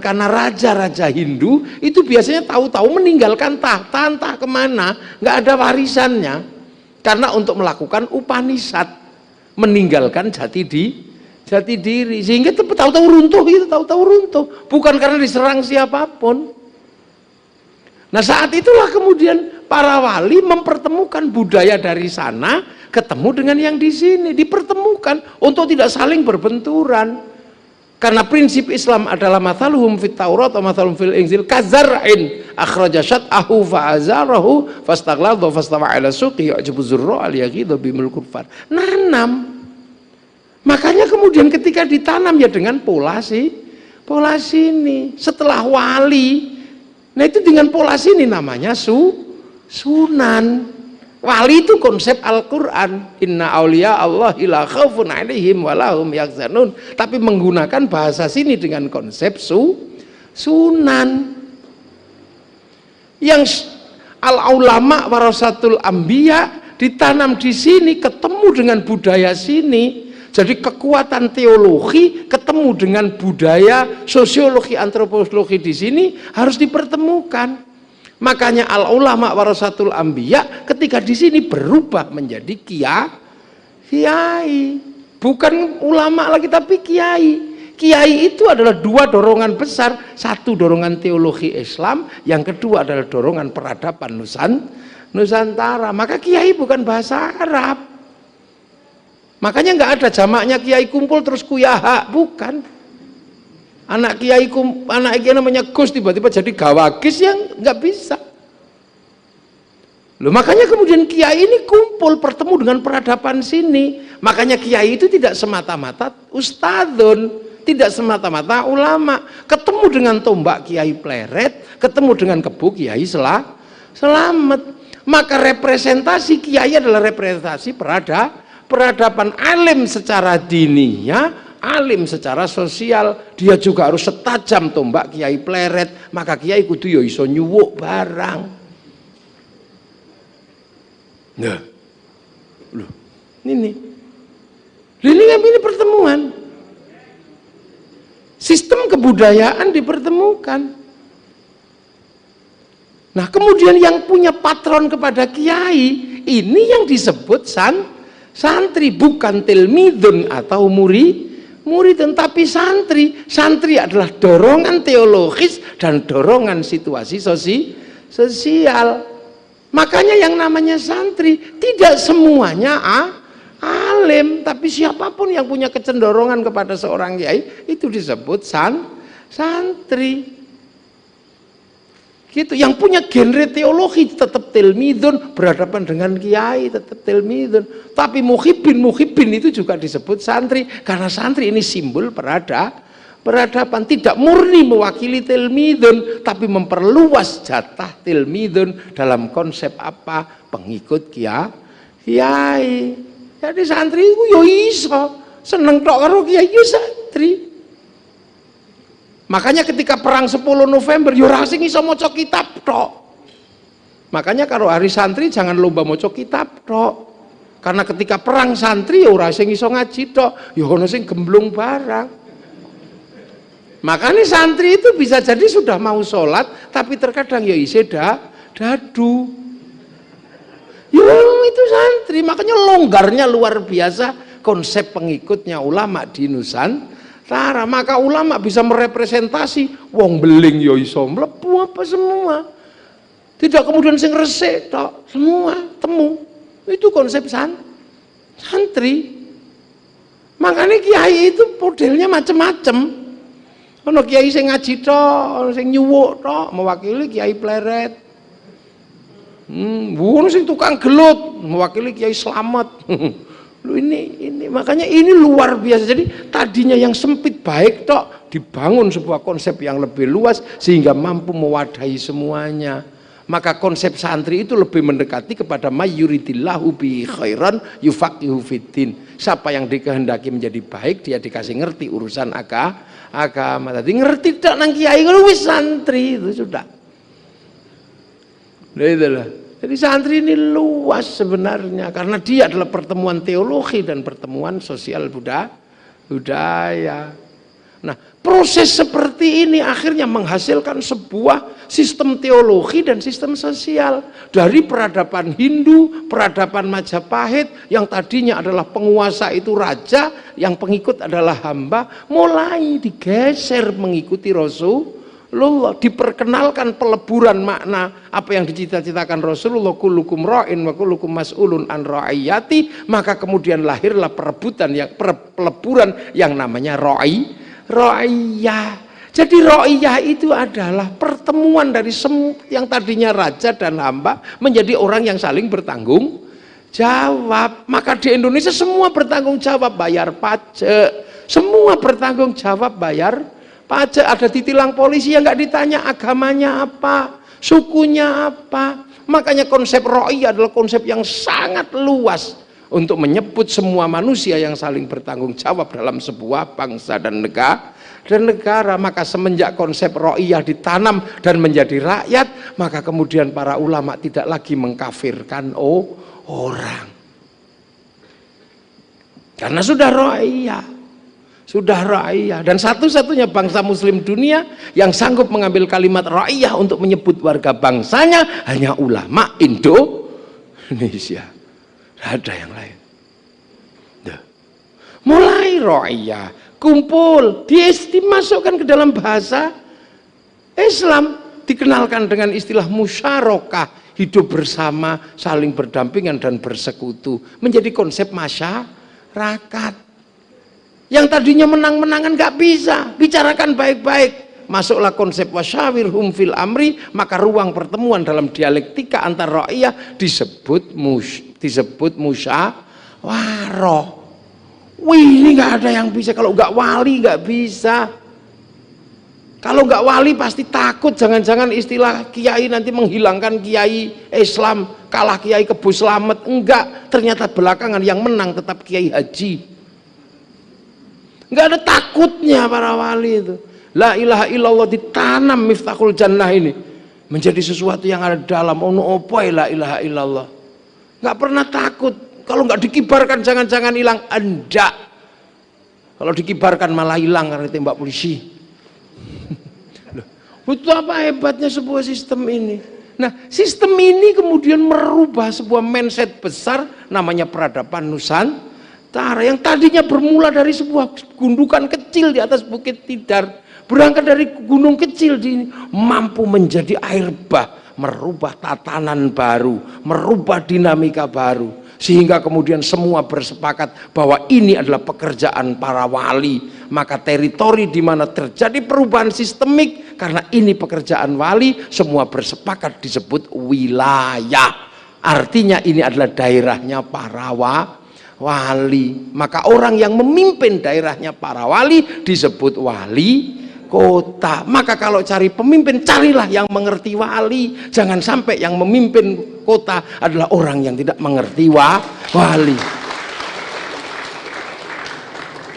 Karena raja-raja Hindu itu biasanya tahu-tahu meninggalkan tahta entah kemana, nggak ada warisannya. Karena untuk melakukan Upanishad, meninggalkan jati diri, sehingga tahu-tahu runtuh, bukan karena diserang siapapun. Nah, saat itulah kemudian para wali mempertemukan budaya dari sana ketemu dengan yang di sini, dipertemukan untuk tidak saling berbenturan. Karena prinsip Islam adalah mathaluhum fit Taurat wa mathaluhum fil Injil kazar'in akhraja syat'ahu fa'azarahu fastaghladha fastawa 'ala suqi ya'jibu zurra al-yaghidha bimul kufar. Nanam. Makanya kemudian ketika ditanam ya dengan pola sini. Setelah wali, nah itu dengan pola sini namanya sunan. Wali itu konsep Al-Quran, inna awliya Allahi la khaufun alaihim walahum yahzanun, tapi menggunakan bahasa sini dengan konsep sunan. Yang al-ulama warasatul anbiya ditanam di sini, ketemu dengan budaya sini. Jadi kekuatan teologi ketemu dengan budaya sosiologi, antropologi di sini harus dipertemukan. Makanya al-ulama warasatul anbiya ketika di sini berubah menjadi kiai. Bukan ulama lagi tapi kiai. Kiai itu adalah dua dorongan besar. Satu dorongan teologi Islam, yang kedua adalah dorongan peradaban Nusantara. Maka kiai bukan bahasa Arab. Makanya nggak ada jamaknya kiai kumpul terus kuyaha, bukan. Anak kiai namanya Gus tiba-tiba jadi gawagis, yang nggak bisa. Loh, makanya kemudian kiai ini kumpul bertemu dengan peradaban sini. Makanya kiai itu tidak semata-mata ustadzun, tidak semata-mata ulama. Ketemu dengan tombak kiai pleret, ketemu dengan kebu kiai selamat. Maka representasi kiai adalah representasi peradaban, alim secara dininya, alim secara sosial. Dia juga harus setajam tombak kiai pleret. Maka kiai kudu ya iso nyuwuk barang. Nah, loh, ini pertemuan. Sistem kebudayaan dipertemukan. Nah, kemudian yang punya patron kepada kiai, ini yang disebut santri, bukan tilmidun atau murid, tetapi santri. Santri adalah dorongan teologis dan dorongan situasi sosial. Makanya yang namanya santri tidak semuanya alim, tapi siapapun yang punya kecenderungan kepada seorang kiai itu disebut santri. Gitu, yang punya genre teologi tetap tilmidun, berhadapan dengan kiai tetap tilmidun. Tapi muhibbin itu juga disebut santri, karena santri ini simbol peradaban, tidak murni mewakili tilmidun, tapi memperluas jatah tilmidun dalam konsep apa? Pengikut kiai. Jadi santri itu yo iso seneng tok karo kiai yo santri. Makanya ketika perang 10 November yo ora sing iso maca kitab tok. Makanya kalau hari santri jangan lomba maca kitab tok. Karena ketika perang santri yo ora sing iso ngaji tok, yo ono sing gemblung barang. Makanya santri itu bisa jadi sudah mau sholat tapi terkadang ya isih dadu. Ya itu santri, makanya longgarnya luar biasa konsep pengikutnya ulama di Nusantara. Maka ulama bisa merepresentasi wong beling ya iso mlebu apa semua. Tidak kemudian sing resik tok, semua temu. Itu konsep santri. Makanya kiai itu modelnya macam-macam. Ono kiai sing ngaji tok, ono sing nyuwuk tok, mewakili kiai pleret. Ono sing tukang gelut, mewakili kiai selamat. Lu ini makanya ini luar biasa. Jadi tadinya yang sempit baik tok dibangun sebuah konsep yang lebih luas sehingga mampu mewadahi semuanya. Maka konsep santri itu lebih mendekati kepada mayyuridillahu bi khairan yufaqihu fiddin. Siapa yang dikehendaki menjadi baik, dia dikasih ngerti urusan agama. Tadi ngerti tak nang kiai ngono wis santri itu sudah. Nah itulah. Jadi santri ini luas sebenarnya karena dia adalah pertemuan teologi dan pertemuan sosial budaya. Nah, proses seperti ini akhirnya menghasilkan sebuah sistem teologi dan sistem sosial. Dari peradaban Hindu, peradaban Majapahit yang tadinya adalah penguasa itu raja, yang pengikut adalah hamba, mulai digeser mengikuti Rasulullah, diperkenalkan peleburan makna apa yang dicita-citakan Rasulullah, kullukum ra'in wa kullukum mas'ulun an ra'iyati. Maka kemudian lahirlah peleburan yang namanya ra'iyah. Jadi ra'iyah itu adalah pertemuan dari yang tadinya raja dan hamba menjadi orang yang saling bertanggung jawab. Maka di Indonesia semua bertanggung jawab bayar pajak, semua bertanggung jawab bayar pajak. Ada ditilang polisi yang nggak ditanya agamanya apa, sukunya apa. Makanya konsep ra'iyah adalah konsep yang sangat luas untuk menyebut semua manusia yang saling bertanggung jawab dalam sebuah bangsa dan negara. Maka semenjak konsep ra'iyah ditanam dan menjadi rakyat, maka kemudian para ulama tidak lagi mengkafirkan orang. Karena sudah ra'iyah. Dan satu-satunya bangsa muslim dunia yang sanggup mengambil kalimat ra'iyah untuk menyebut warga bangsanya hanya ulama Indonesia. Tidak ada yang lain. Mulai ra'iyah, kumpul, dimasukkan ke dalam bahasa Islam, dikenalkan dengan istilah musyarakah, hidup bersama, saling berdampingan dan bersekutu, menjadi konsep masyarakat. Yang tadinya menang-menangan gak bisa, bicarakan baik-baik. Masuklah konsep wasyawirhum fil amri, maka ruang pertemuan dalam dialektika antar ra'iyah disebut musyawarah. Wih, ini gak ada yang bisa. Kalau gak wali gak bisa. Kalau gak wali pasti takut, jangan-jangan istilah kiai nanti menghilangkan kiai Islam, kalah kiai Kebo Slamet. Enggak, ternyata belakangan yang menang tetap kiai haji. Enggak ada takutnya para wali itu. La ilaha illallah ditanam miftahul jannah ini menjadi sesuatu yang ada dalam ono opoy la ilaha illallah. nggak pernah takut. Kalau nggak dikibarkan jangan-jangan hilang. Enggak. Kalau dikibarkan malah hilang karena tembak polisi. Itu apa hebatnya sebuah sistem ini. Nah, sistem ini kemudian merubah sebuah mindset besar namanya peradaban Nusantara yang tadinya bermula dari sebuah gundukan kecil di atas Bukit Tidar, berangkat dari gunung kecil di mampu menjadi air bah, merubah tatanan baru, merubah dinamika baru, sehingga kemudian semua bersepakat bahwa ini adalah pekerjaan para wali. Maka teritori di mana terjadi perubahan sistemik karena ini pekerjaan wali, semua bersepakat disebut wilayah. Artinya ini adalah daerahnya para wali. Maka orang yang memimpin daerahnya para wali disebut wali kota. Maka kalau cari pemimpin, carilah yang mengerti wali. Jangan sampai yang memimpin kota adalah orang yang tidak mengerti wali.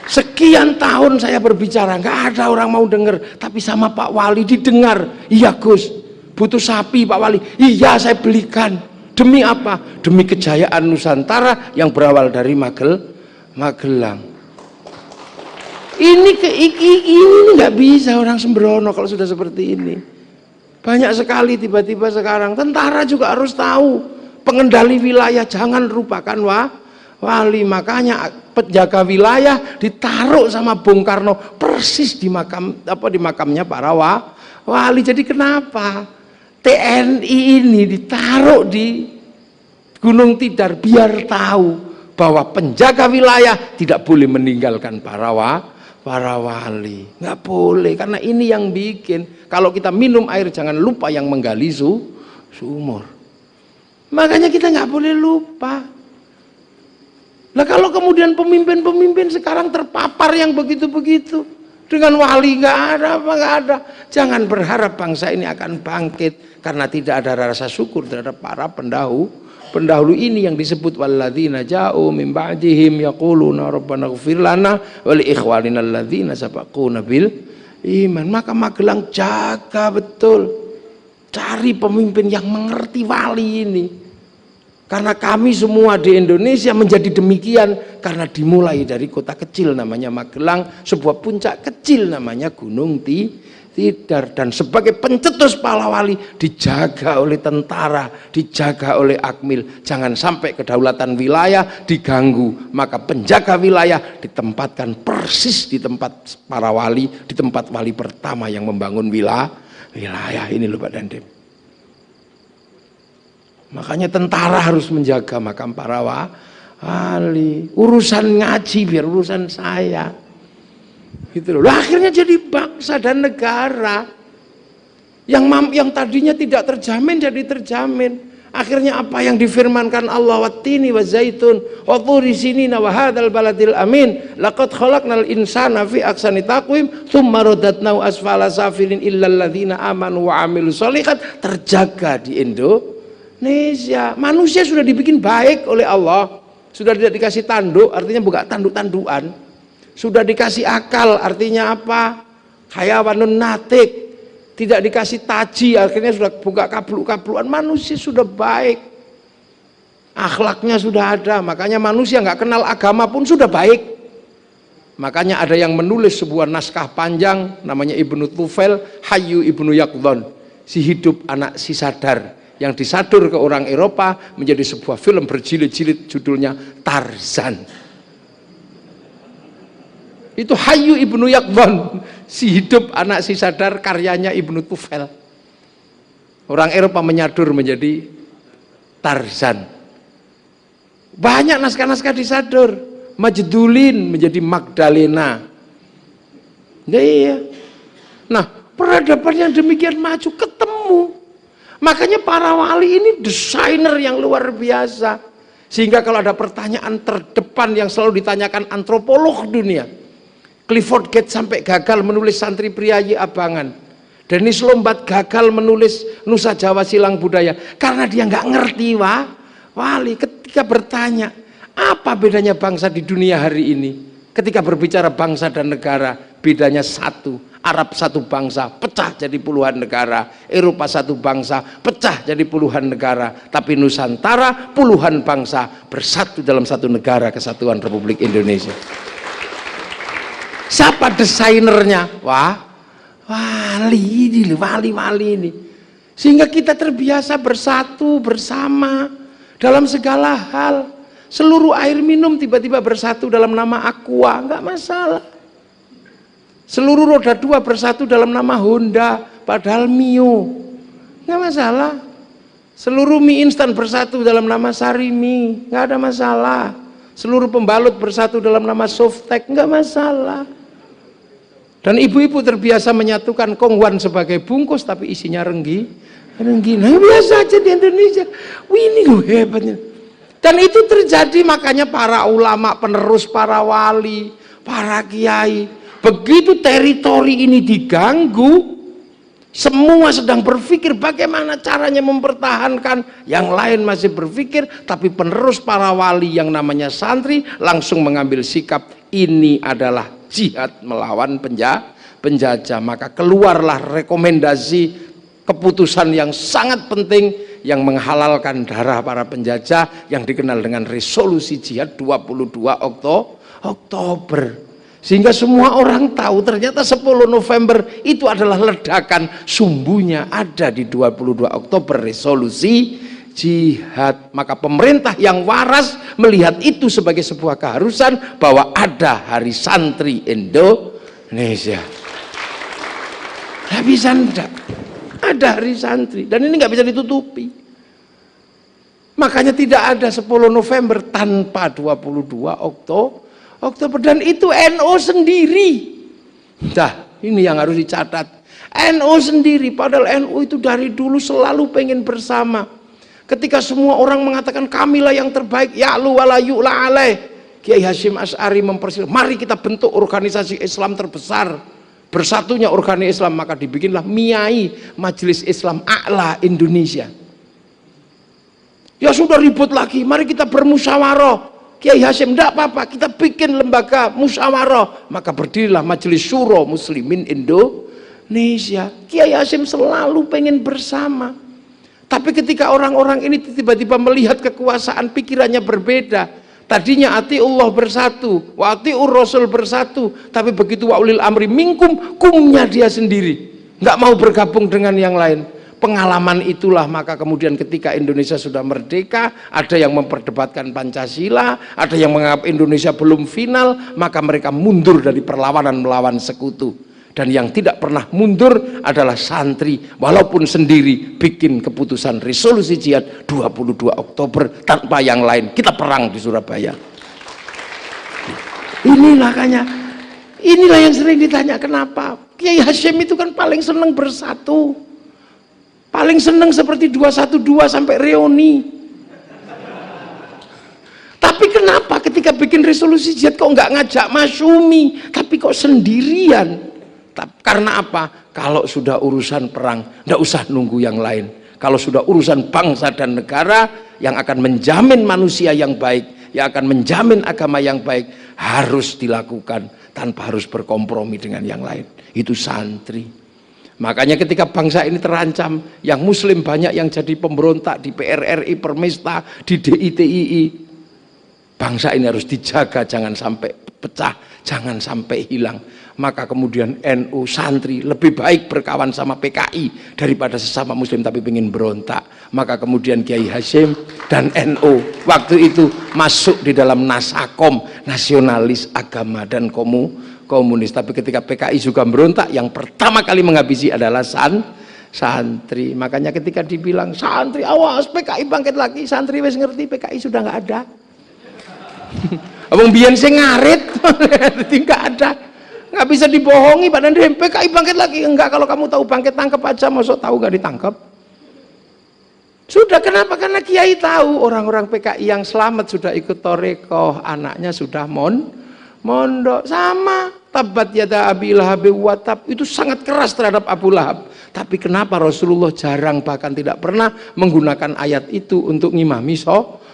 Sekian tahun saya berbicara, nggak ada orang mau dengar. Tapi sama Pak Wali didengar. Iya Gus, butuh sapi Pak Wali. Iya saya belikan. Demi apa? Demi kejayaan Nusantara yang berawal dari Magelang. Ini nggak bisa orang sembrono kalau sudah seperti ini. Banyak sekali tiba-tiba sekarang tentara juga harus tahu pengendali wilayah, jangan lupakan wali. Makanya penjaga wilayah ditaruh sama Bung Karno persis di makamnya para wali. Jadi kenapa TNI ini ditaruh di Gunung Tidar? Biar tahu bahwa penjaga wilayah tidak boleh meninggalkan para wali. Nggak boleh, karena ini yang bikin. Kalau kita minum air jangan lupa yang menggali sumur. Makanya kita nggak boleh lupa. Nah kalau kemudian pemimpin-pemimpin sekarang terpapar yang begitu-begitu dengan wali, nggak ada. Jangan berharap bangsa ini akan bangkit karena tidak ada rasa syukur terhadap para pendahulu ini yang disebut walladzina ja'u min ba'dihim yaquluna rabbana ighfir lana wa li ikhwanina alladzina sabaquna bil iman. Maka Magelang jaga betul, cari pemimpin yang mengerti wali ini. Karena kami semua di Indonesia menjadi demikian karena dimulai dari kota kecil namanya Magelang, sebuah puncak kecil namanya Gunung Tidar, dan sebagai pencetus para wali dijaga oleh tentara, dijaga oleh Akmil. Jangan sampai kedaulatan wilayah diganggu. Maka penjaga wilayah ditempatkan persis di tempat para wali, di tempat wali pertama yang membangun wilayah ini loh Pak Dandim. Makanya tentara harus menjaga makam para wali. Urusan ngaji biar urusan saya. Gitu loh. Akhirnya jadi bangsa dan negara yang tadinya tidak terjamin jadi terjamin. Akhirnya apa yang difirmankan Allah, wattini wa zaitun wa turi sinina wa hadzal baladil amin laqad khalaqnal insana fi ahsani taqwim tsumma radadnahu asfala safilin illal ladzina amanu wa amilus sholihat. Terjaga di Indonesia. Manusia sudah dibikin baik oleh Allah. Sudah tidak dikasih tanduk, artinya bukan tanduk-tandukan. Sudah dikasih akal, artinya apa? Hayawanun natik. Tidak dikasih taji, akhirnya sudah buka kabluk-kablukan. Manusia sudah baik. Akhlaknya sudah ada. Makanya manusia nggak kenal agama pun sudah baik. Makanya ada yang menulis sebuah naskah panjang namanya Ibnu Tufail, Hayyu Ibnu Yaqdhan, si hidup anak si sadar, yang disadur ke orang Eropa menjadi sebuah film berjilid-jilid judulnya Tarzan. Itu Hayyu Ibnu Yaqdhan, si hidup anak si sadar, karyanya Ibnu Tufail. Orang Eropa menyadur menjadi Tarzan. Banyak naskah-naskah disadur. Majdulin menjadi Magdalena. Iya. Nah, peradaban yang demikian maju ketemu. Makanya para wali ini desainer yang luar biasa. Sehingga kalau ada pertanyaan terdepan yang selalu ditanyakan antropolog dunia, Clifford Gates sampai gagal menulis Santri Priayi Abangan. Dennis Lombat gagal menulis Nusa Jawa Silang Budaya karena dia nggak ngerti wali. Ketika bertanya apa bedanya bangsa di dunia hari ini, ketika berbicara bangsa dan negara, bedanya satu. Arab satu bangsa, pecah jadi puluhan negara. Eropa satu bangsa, pecah jadi puluhan negara. Tapi Nusantara puluhan bangsa bersatu dalam satu negara, Kesatuan Republik Indonesia. Siapa desainernya? Wali ini. Sehingga kita terbiasa bersatu bersama dalam segala hal. Seluruh air minum tiba-tiba bersatu dalam nama Aqua, nggak masalah. Seluruh roda dua bersatu dalam nama Honda, padahal Mio, nggak masalah. Seluruh mie instan bersatu dalam nama Sarimi, nggak ada masalah. Seluruh pembalut bersatu dalam nama Softtek, nggak masalah. Dan ibu-ibu terbiasa menyatukan kongwan sebagai bungkus, tapi isinya renggi. Nah, biasa aja di Indonesia. Wih, ini loh hebatnya. Dan itu terjadi, makanya para ulama penerus para wali, para kiai, begitu teritori ini diganggu, semua sedang berpikir bagaimana caranya mempertahankan, yang lain masih berpikir, tapi penerus para wali yang namanya santri langsung mengambil sikap, ini adalah jihad melawan penjajah. Maka keluarlah rekomendasi keputusan yang sangat penting yang menghalalkan darah para penjajah yang dikenal dengan resolusi jihad 22 Oktober. Sehingga semua orang tahu ternyata 10 November itu adalah ledakan, sumbunya ada di 22 Oktober resolusi jihad. Maka pemerintah yang waras melihat itu sebagai sebuah keharusan bahwa ada Hari Santri Indonesia. Nggak bisa enggak, ada Hari Santri, dan ini nggak bisa ditutupi. Makanya tidak ada 10 November tanpa 22 Oktober, dan itu NU sendiri. Nah, ini yang harus dicatat. NU sendiri, padahal NU itu dari dulu selalu pengen bersama. Ketika semua orang mengatakan kamilah yang terbaik, ya'lu wala yu'la alaih, Kiai Hasyim Asy'ari mempersilahkan, mari kita bentuk organisasi Islam terbesar, bersatunya organisasi Islam, maka dibikinlah MIAI, Majelis Islam A'la Indonesia. Ya sudah ribut lagi, mari kita bermusyawarah. Kiai Hasyim, tidak apa-apa, kita bikin lembaga musyawarah, maka berdirilah Majelis Syuro Muslimin Indonesia. Kiai Hasyim selalu pengen bersama, tapi ketika orang-orang ini tiba-tiba melihat kekuasaan, pikirannya berbeda. Tadinya atiullah bersatu, wa atiur rasul bersatu, tapi begitu wa ulil amri minkum, kumnya dia sendiri, nggak mau bergabung dengan yang lain. Pengalaman itulah maka kemudian ketika Indonesia sudah merdeka, ada yang memperdebatkan Pancasila, ada yang menganggap Indonesia belum final, maka mereka mundur dari perlawanan melawan sekutu. Dan yang tidak pernah mundur adalah santri, walaupun sendiri bikin keputusan resolusi jihad 22 Oktober tanpa yang lain. Kita perang di Surabaya. Inilah yang sering ditanya, kenapa Kiai Hasyim itu kan paling senang bersatu, paling senang seperti 212 sampai reuni. Tapi kenapa ketika bikin resolusi jihad kok nggak ngajak Masyumi, tapi kok sendirian? Karena apa? Kalau sudah urusan perang, nggak usah nunggu yang lain. Kalau sudah urusan bangsa dan negara yang akan menjamin manusia yang baik, yang akan menjamin agama yang baik, harus dilakukan tanpa harus berkompromi dengan yang lain. Itu santri. Makanya ketika bangsa ini terancam, yang muslim banyak yang jadi pemberontak di PRRI, Permesta, di DITII, bangsa ini harus dijaga, jangan sampai pecah, jangan sampai hilang. Maka kemudian NU santri lebih baik berkawan sama PKI daripada sesama muslim tapi ingin berontak. Maka kemudian Kiai Hasyim dan NU waktu itu masuk di dalam Nasakom, nasionalis agama dan komunis. Tapi ketika PKI juga berontak, yang pertama kali menghabisi adalah santri. Makanya ketika dibilang santri awas PKI bangkit lagi, santri wes ngerti PKI sudah nggak ada. Abang biyen sing ngarit nggak ada, nggak bisa dibohongi. Padahal PKI bangkit lagi enggak. Kalau kamu tahu bangkit, tangkap aja. Masuk tahu nggak ditangkap? Sudah. Kenapa? Karena Kiai tahu orang-orang PKI yang selamat sudah ikut Torekoh, anaknya sudah mondok. Sama tabat yada Abi Lahab wa tab, itu sangat keras terhadap Abu Lahab. Tapi kenapa Rasulullah jarang bahkan tidak pernah menggunakan ayat itu untuk ngimami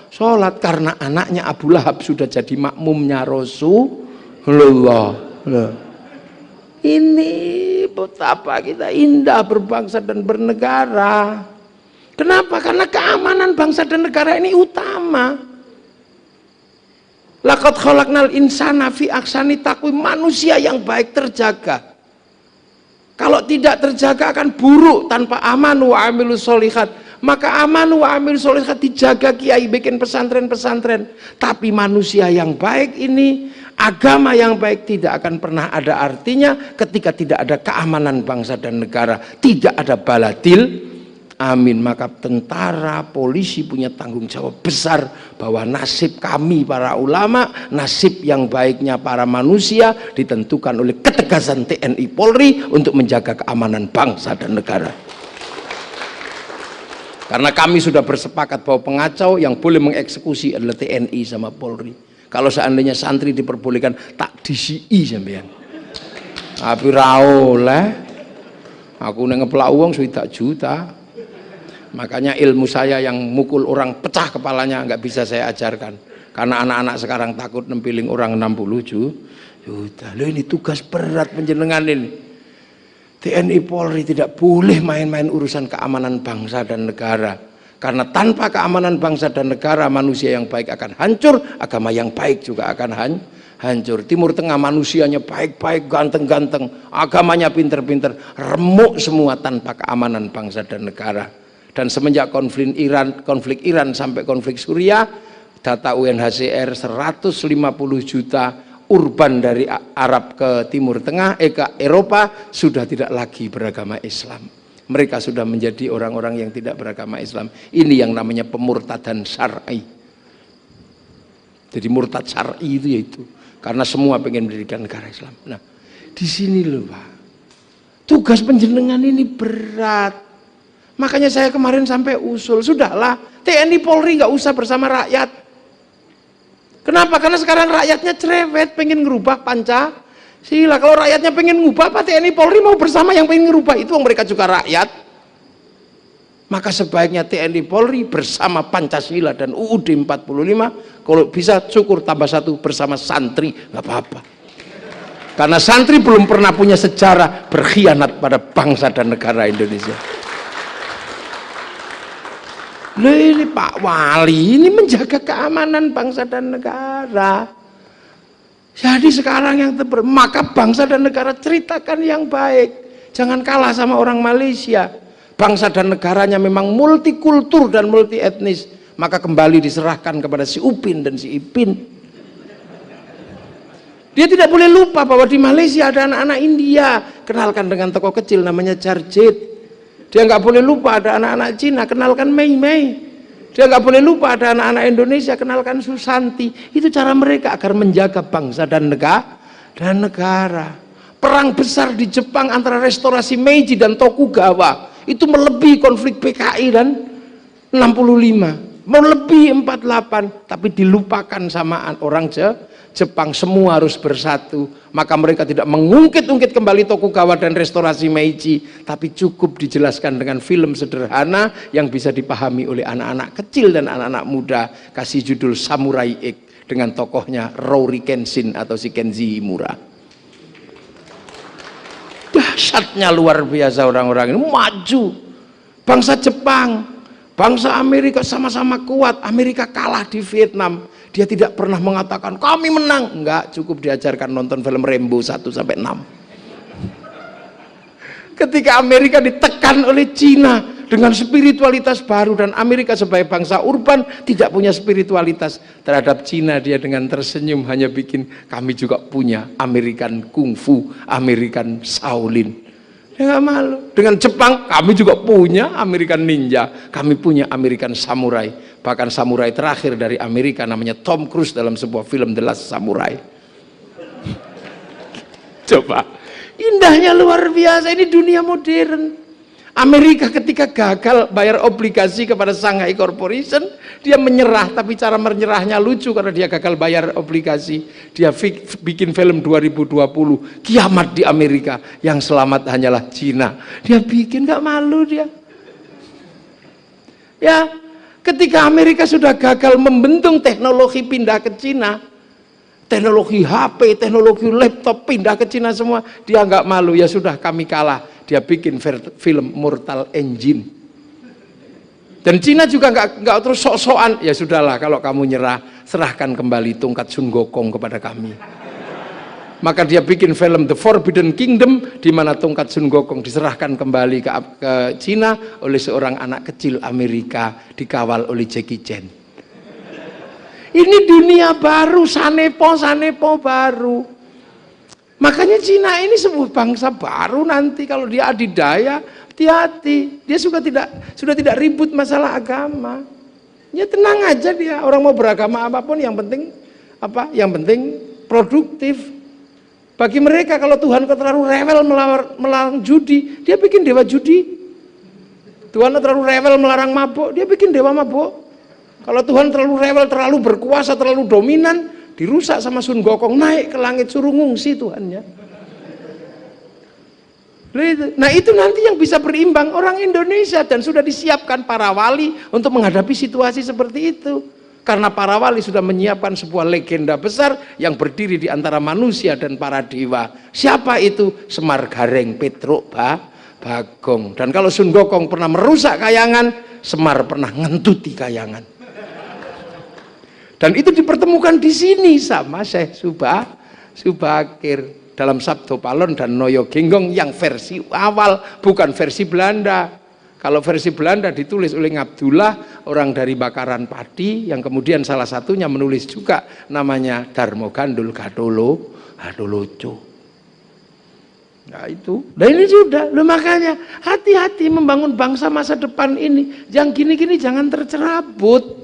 sholat? Karena anaknya Abu Lahab sudah jadi makmumnya Rasulullah. Ini betapa kita indah berbangsa dan bernegara. Kenapa? Karena keamanan bangsa dan negara ini utama. Laqad khalaqnal insana fi ahsani taqwim, manusia yang baik terjaga. Kalau tidak terjaga akan buruk tanpa amanu wa amilus sholihat. Maka amanu wa amilus sholihat dijaga kiai bikin pesantren-pesantren. Tapi manusia yang baik ini, agama yang baik tidak akan pernah ada artinya ketika tidak ada keamanan bangsa dan negara, tidak ada baladil. Amin. Maka tentara, polisi punya tanggung jawab besar bahwa nasib kami para ulama, nasib yang baiknya para manusia ditentukan oleh ketegasan TNI Polri untuk menjaga keamanan bangsa dan negara. Karena kami sudah bersepakat bahwa pengacau yang boleh mengeksekusi adalah TNI sama Polri. Kalau seandainya santri diperbolehkan, tak disi sampean. Tapi ra oleh. Aku ngeplak uang 1 juta. Makanya ilmu saya yang mukul orang pecah kepalanya nggak bisa saya ajarkan. Karena anak-anak sekarang takut nempiling orang 60 juta. Loh, ini tugas berat penjenengan ini. TNI Polri tidak boleh main-main urusan keamanan bangsa dan negara. Karena tanpa keamanan bangsa dan negara, manusia yang baik akan hancur, agama yang baik juga akan hancur. Timur Tengah manusianya baik-baik, ganteng-ganteng, agamanya pinter-pinter, remuk semua tanpa keamanan bangsa dan negara. Dan semenjak konflik Iran sampai konflik Suriah, data UNHCR 150 juta urban dari Arab ke Timur Tengah, ke Eropa sudah tidak lagi beragama Islam. Mereka sudah menjadi orang-orang yang tidak beragama Islam. Ini yang namanya pemurtadan syar'i. Jadi murtad syar'i itu yaitu karena semua pengen mendirikan negara Islam. Nah, di sini loh Pak, tugas penjenengan ini berat. Makanya saya kemarin sampai usul, sudahlah TNI Polri nggak usah bersama rakyat. Kenapa? Karena sekarang rakyatnya cerewet, pengen ngerubah Pancasila. Kalau rakyatnya pengen ngubah, Pak TNI Polri mau bersama yang pengen ngerubah itu, mereka juga rakyat. Maka sebaiknya TNI Polri bersama Pancasila dan UUD 45, kalau bisa syukur tambah 1 bersama santri, nggak apa-apa. Karena santri belum pernah punya sejarah berkhianat pada bangsa dan negara Indonesia. Loh, ini Pak Wali ini menjaga keamanan bangsa dan negara. Jadi sekarang yang maka bangsa dan negara ceritakan yang baik. Jangan kalah sama orang Malaysia. Bangsa dan negaranya memang multikultur dan multi etnis. Maka kembali diserahkan kepada si Upin dan si Ipin. Dia tidak boleh lupa bahwa di Malaysia ada anak-anak India. Kenalkan dengan tokoh kecil namanya Jarjit. Dia nggak boleh lupa ada anak-anak Cina, kenalkan Mei Mei. Dia nggak boleh lupa ada anak-anak Indonesia, kenalkan Susanti. Itu cara mereka agar menjaga bangsa dan negara. Perang besar di Jepang antara restorasi Meiji dan Tokugawa itu melebihi konflik PKI dan 65, melebihi 48, tapi dilupakan samaan orang Jepang. Semua harus bersatu. Maka mereka tidak mengungkit-ungkit kembali Tokugawa dan restorasi Meiji, tapi cukup dijelaskan dengan film sederhana yang bisa dipahami oleh anak-anak kecil dan anak-anak muda. Kasih judul Samurai X dengan tokohnya Rory Kenshin atau si Kenji Himura. Dahsyatnya luar biasa orang-orang ini, maju. Bangsa Jepang, bangsa Amerika sama-sama kuat. Amerika kalah di Vietnam. Dia tidak pernah mengatakan kami menang. Enggak, cukup diajarkan nonton film Rambo 1-6. Ketika Amerika ditekan oleh Cina dengan spiritualitas baru, dan Amerika sebagai bangsa urban tidak punya spiritualitas terhadap Cina, dia dengan tersenyum hanya bikin kami juga punya American Kungfu, American Shaolin. Dia nggak malu. Dengan Jepang kami juga punya American Ninja, kami punya American Samurai. Bahkan samurai terakhir dari Amerika namanya Tom Cruise dalam sebuah film The Last Samurai. Coba, indahnya luar biasa. Ini dunia modern. Amerika ketika gagal bayar obligasi kepada Shanghai Corporation, dia menyerah, tapi cara menyerahnya lucu karena dia gagal bayar obligasi. Dia bikin film 2020, kiamat di Amerika, yang selamat hanyalah Cina. Dia bikin, gak malu dia. Ya, ketika Amerika sudah gagal membentuk teknologi pindah ke Cina, teknologi HP, teknologi laptop pindah ke Cina semua. Dia nggak malu, ya sudah kami kalah. Dia bikin film Mortal Engine. Dan Cina juga nggak terus sok-sokan. Ya sudahlah, kalau kamu nyerah, serahkan kembali tongkat Sun Gokong kepada kami. Maka dia bikin film The Forbidden Kingdom, di mana tongkat Sun Gokong diserahkan kembali ke Cina oleh seorang anak kecil Amerika dikawal oleh Jackie Chan. Ini dunia baru, sanepo baru. Makanya Cina ini sebuah bangsa baru nanti kalau dia adidaya, hati-hati. Dia sudah tidak ribut masalah agama. Ya tenang aja dia, orang mau beragama apapun yang penting apa? Yang penting produktif. Bagi mereka kalau Tuhan terlalu rewel melarang judi, dia bikin dewa judi. Tuhan terlalu rewel melarang mabuk, dia bikin dewa mabuk. Kalau Tuhan terlalu rewel, terlalu berkuasa, terlalu dominan, dirusak sama Sun Gokong, naik ke langit suruh ngungsi Tuhannya. Nah itu nanti yang bisa berimbang orang Indonesia, dan sudah disiapkan para wali untuk menghadapi situasi seperti itu. Karena para wali sudah menyiapkan sebuah legenda besar yang berdiri di antara manusia dan para dewa. Siapa itu? Semar Gareng Petruk Bagong. Dan kalau Sun Gokong pernah merusak kayangan, Semar pernah ngentuti kayangan. Dan itu dipertemukan di sini sama Syekh Subakir dalam Sabdo Palon dan Noyo Genggong yang versi awal, bukan versi Belanda. Kalau versi Belanda ditulis oleh Ngabdullah, orang dari Bakaran Padi, yang kemudian salah satunya menulis juga namanya Darmo Gandul Gadoloco. Nah itu, dan ini sudah, makanya hati-hati membangun bangsa masa depan ini. Yang gini-gini jangan tercerabut.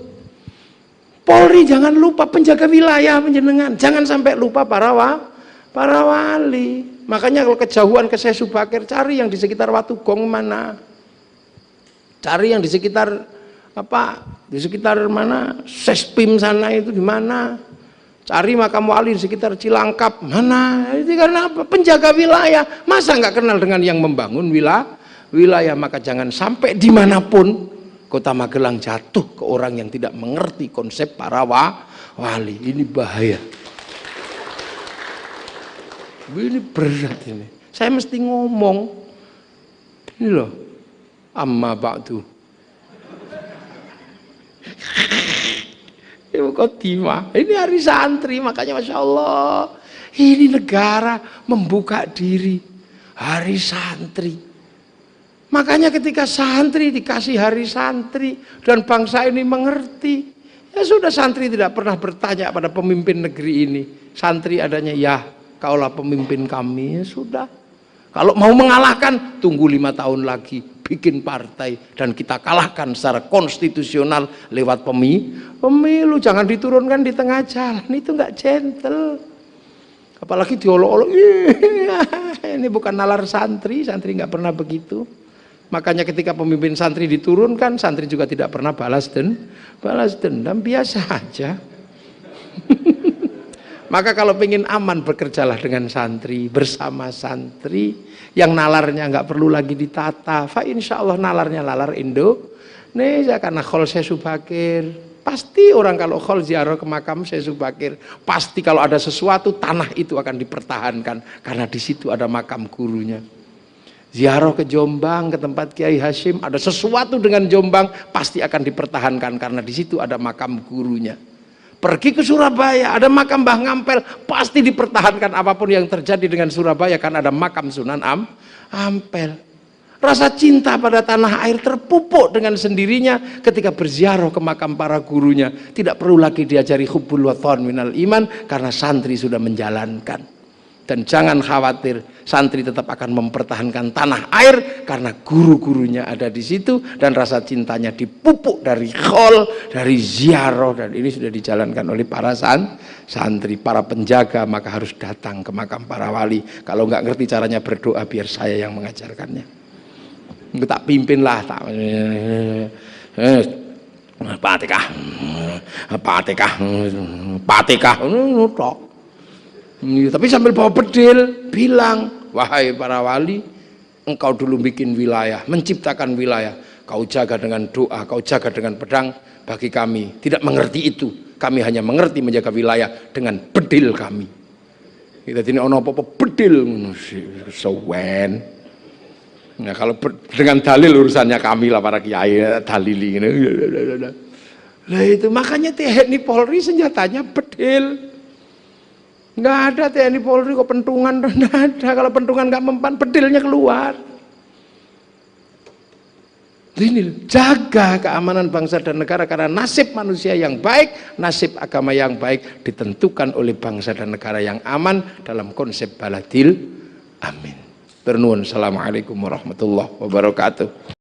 Polri jangan lupa penjaga wilayah penjenengan, jangan sampai lupa para wali. Makanya kalau kejauhan ke Syekh Subakir, cari yang di sekitar Watugong mana. Cari yang di sekitar mana Sespim sana itu di mana. Cari makam wali di sekitar Cilangkap mana. Itu karena apa? Penjaga wilayah. Masa nggak kenal dengan yang membangun wilayah? Maka jangan sampai dimanapun Kota Magelang jatuh ke orang yang tidak mengerti konsep para wali. Ini bahaya. Ini berat ini. Saya mesti ngomong. Ini loh. Amma ba'du. Ini hari santri, makanya Masya Allah, ini negara membuka diri hari santri. Makanya ketika santri dikasih hari santri dan bangsa ini mengerti, ya sudah, santri tidak pernah bertanya pada pemimpin negeri ini. Santri adanya, ya kaulah pemimpin kami, ya sudah. Kalau mau mengalahkan, tunggu 5 tahun lagi, bikin partai, dan kita kalahkan secara konstitusional lewat pemilu. Jangan diturunkan di tengah jalan, itu nggak gentle. Apalagi diolok-olok, ini bukan nalar santri nggak pernah begitu. Makanya ketika pemimpin santri diturunkan, santri juga tidak pernah balas dendam, biasa aja. Maka kalau pengen aman, bekerjalah dengan santri, bersama santri, yang nalarnya nggak perlu lagi ditata. Fa insya Allah nalarnya nalar Indonesia, karena khol Syekh Subakir. Pasti orang kalau khol ziarah ke makam Syekh Subakir, pasti kalau ada sesuatu, tanah itu akan dipertahankan, karena di situ ada makam gurunya. Ziarah ke Jombang, ke tempat Kiai Hashim, ada sesuatu dengan Jombang, pasti akan dipertahankan, karena di situ ada makam gurunya. Pergi ke Surabaya, ada makam Mbah Ngampel, pasti dipertahankan apapun yang terjadi dengan Surabaya, kan ada makam Sunan Ampel. Rasa cinta pada tanah air terpupuk dengan sendirinya ketika berziarah ke makam para gurunya. Tidak perlu lagi diajari hubbul wathon minal iman, karena santri sudah menjalankan. Dan jangan khawatir, santri tetap akan mempertahankan tanah air karena guru-gurunya ada di situ, dan rasa cintanya dipupuk dari khol, dari ziarah, dan ini sudah dijalankan oleh para santri, para penjaga. Maka harus datang ke makam para wali. Kalau nggak ngerti caranya berdoa, biar saya yang mengajarkannya. Tak pimpinlah, Fatihah, tapi sambil bawa bedil, bilang, wahai para wali, engkau dulu bikin wilayah, menciptakan wilayah, kau jaga dengan doa, kau jaga dengan pedang. Bagi kami tidak mengerti itu, Kami hanya mengerti menjaga wilayah dengan bedil kami. Kita ini ono apa-apa bedil sewen. Nah, kalau dengan dalil urusannya kami lah para kiai dalili gitu. Lah itu makanya TNI Polri senjatanya bedil. Nggak ada TNI Polri kok pentungan, nggak ada. Kalau pentungan nggak mempan, bedilnya keluar. Ini jaga keamanan bangsa dan negara, karena nasib manusia yang baik, nasib agama yang baik ditentukan oleh bangsa dan negara yang aman dalam konsep baladil amin. Assalamualaikum warahmatullahi wabarakatuh.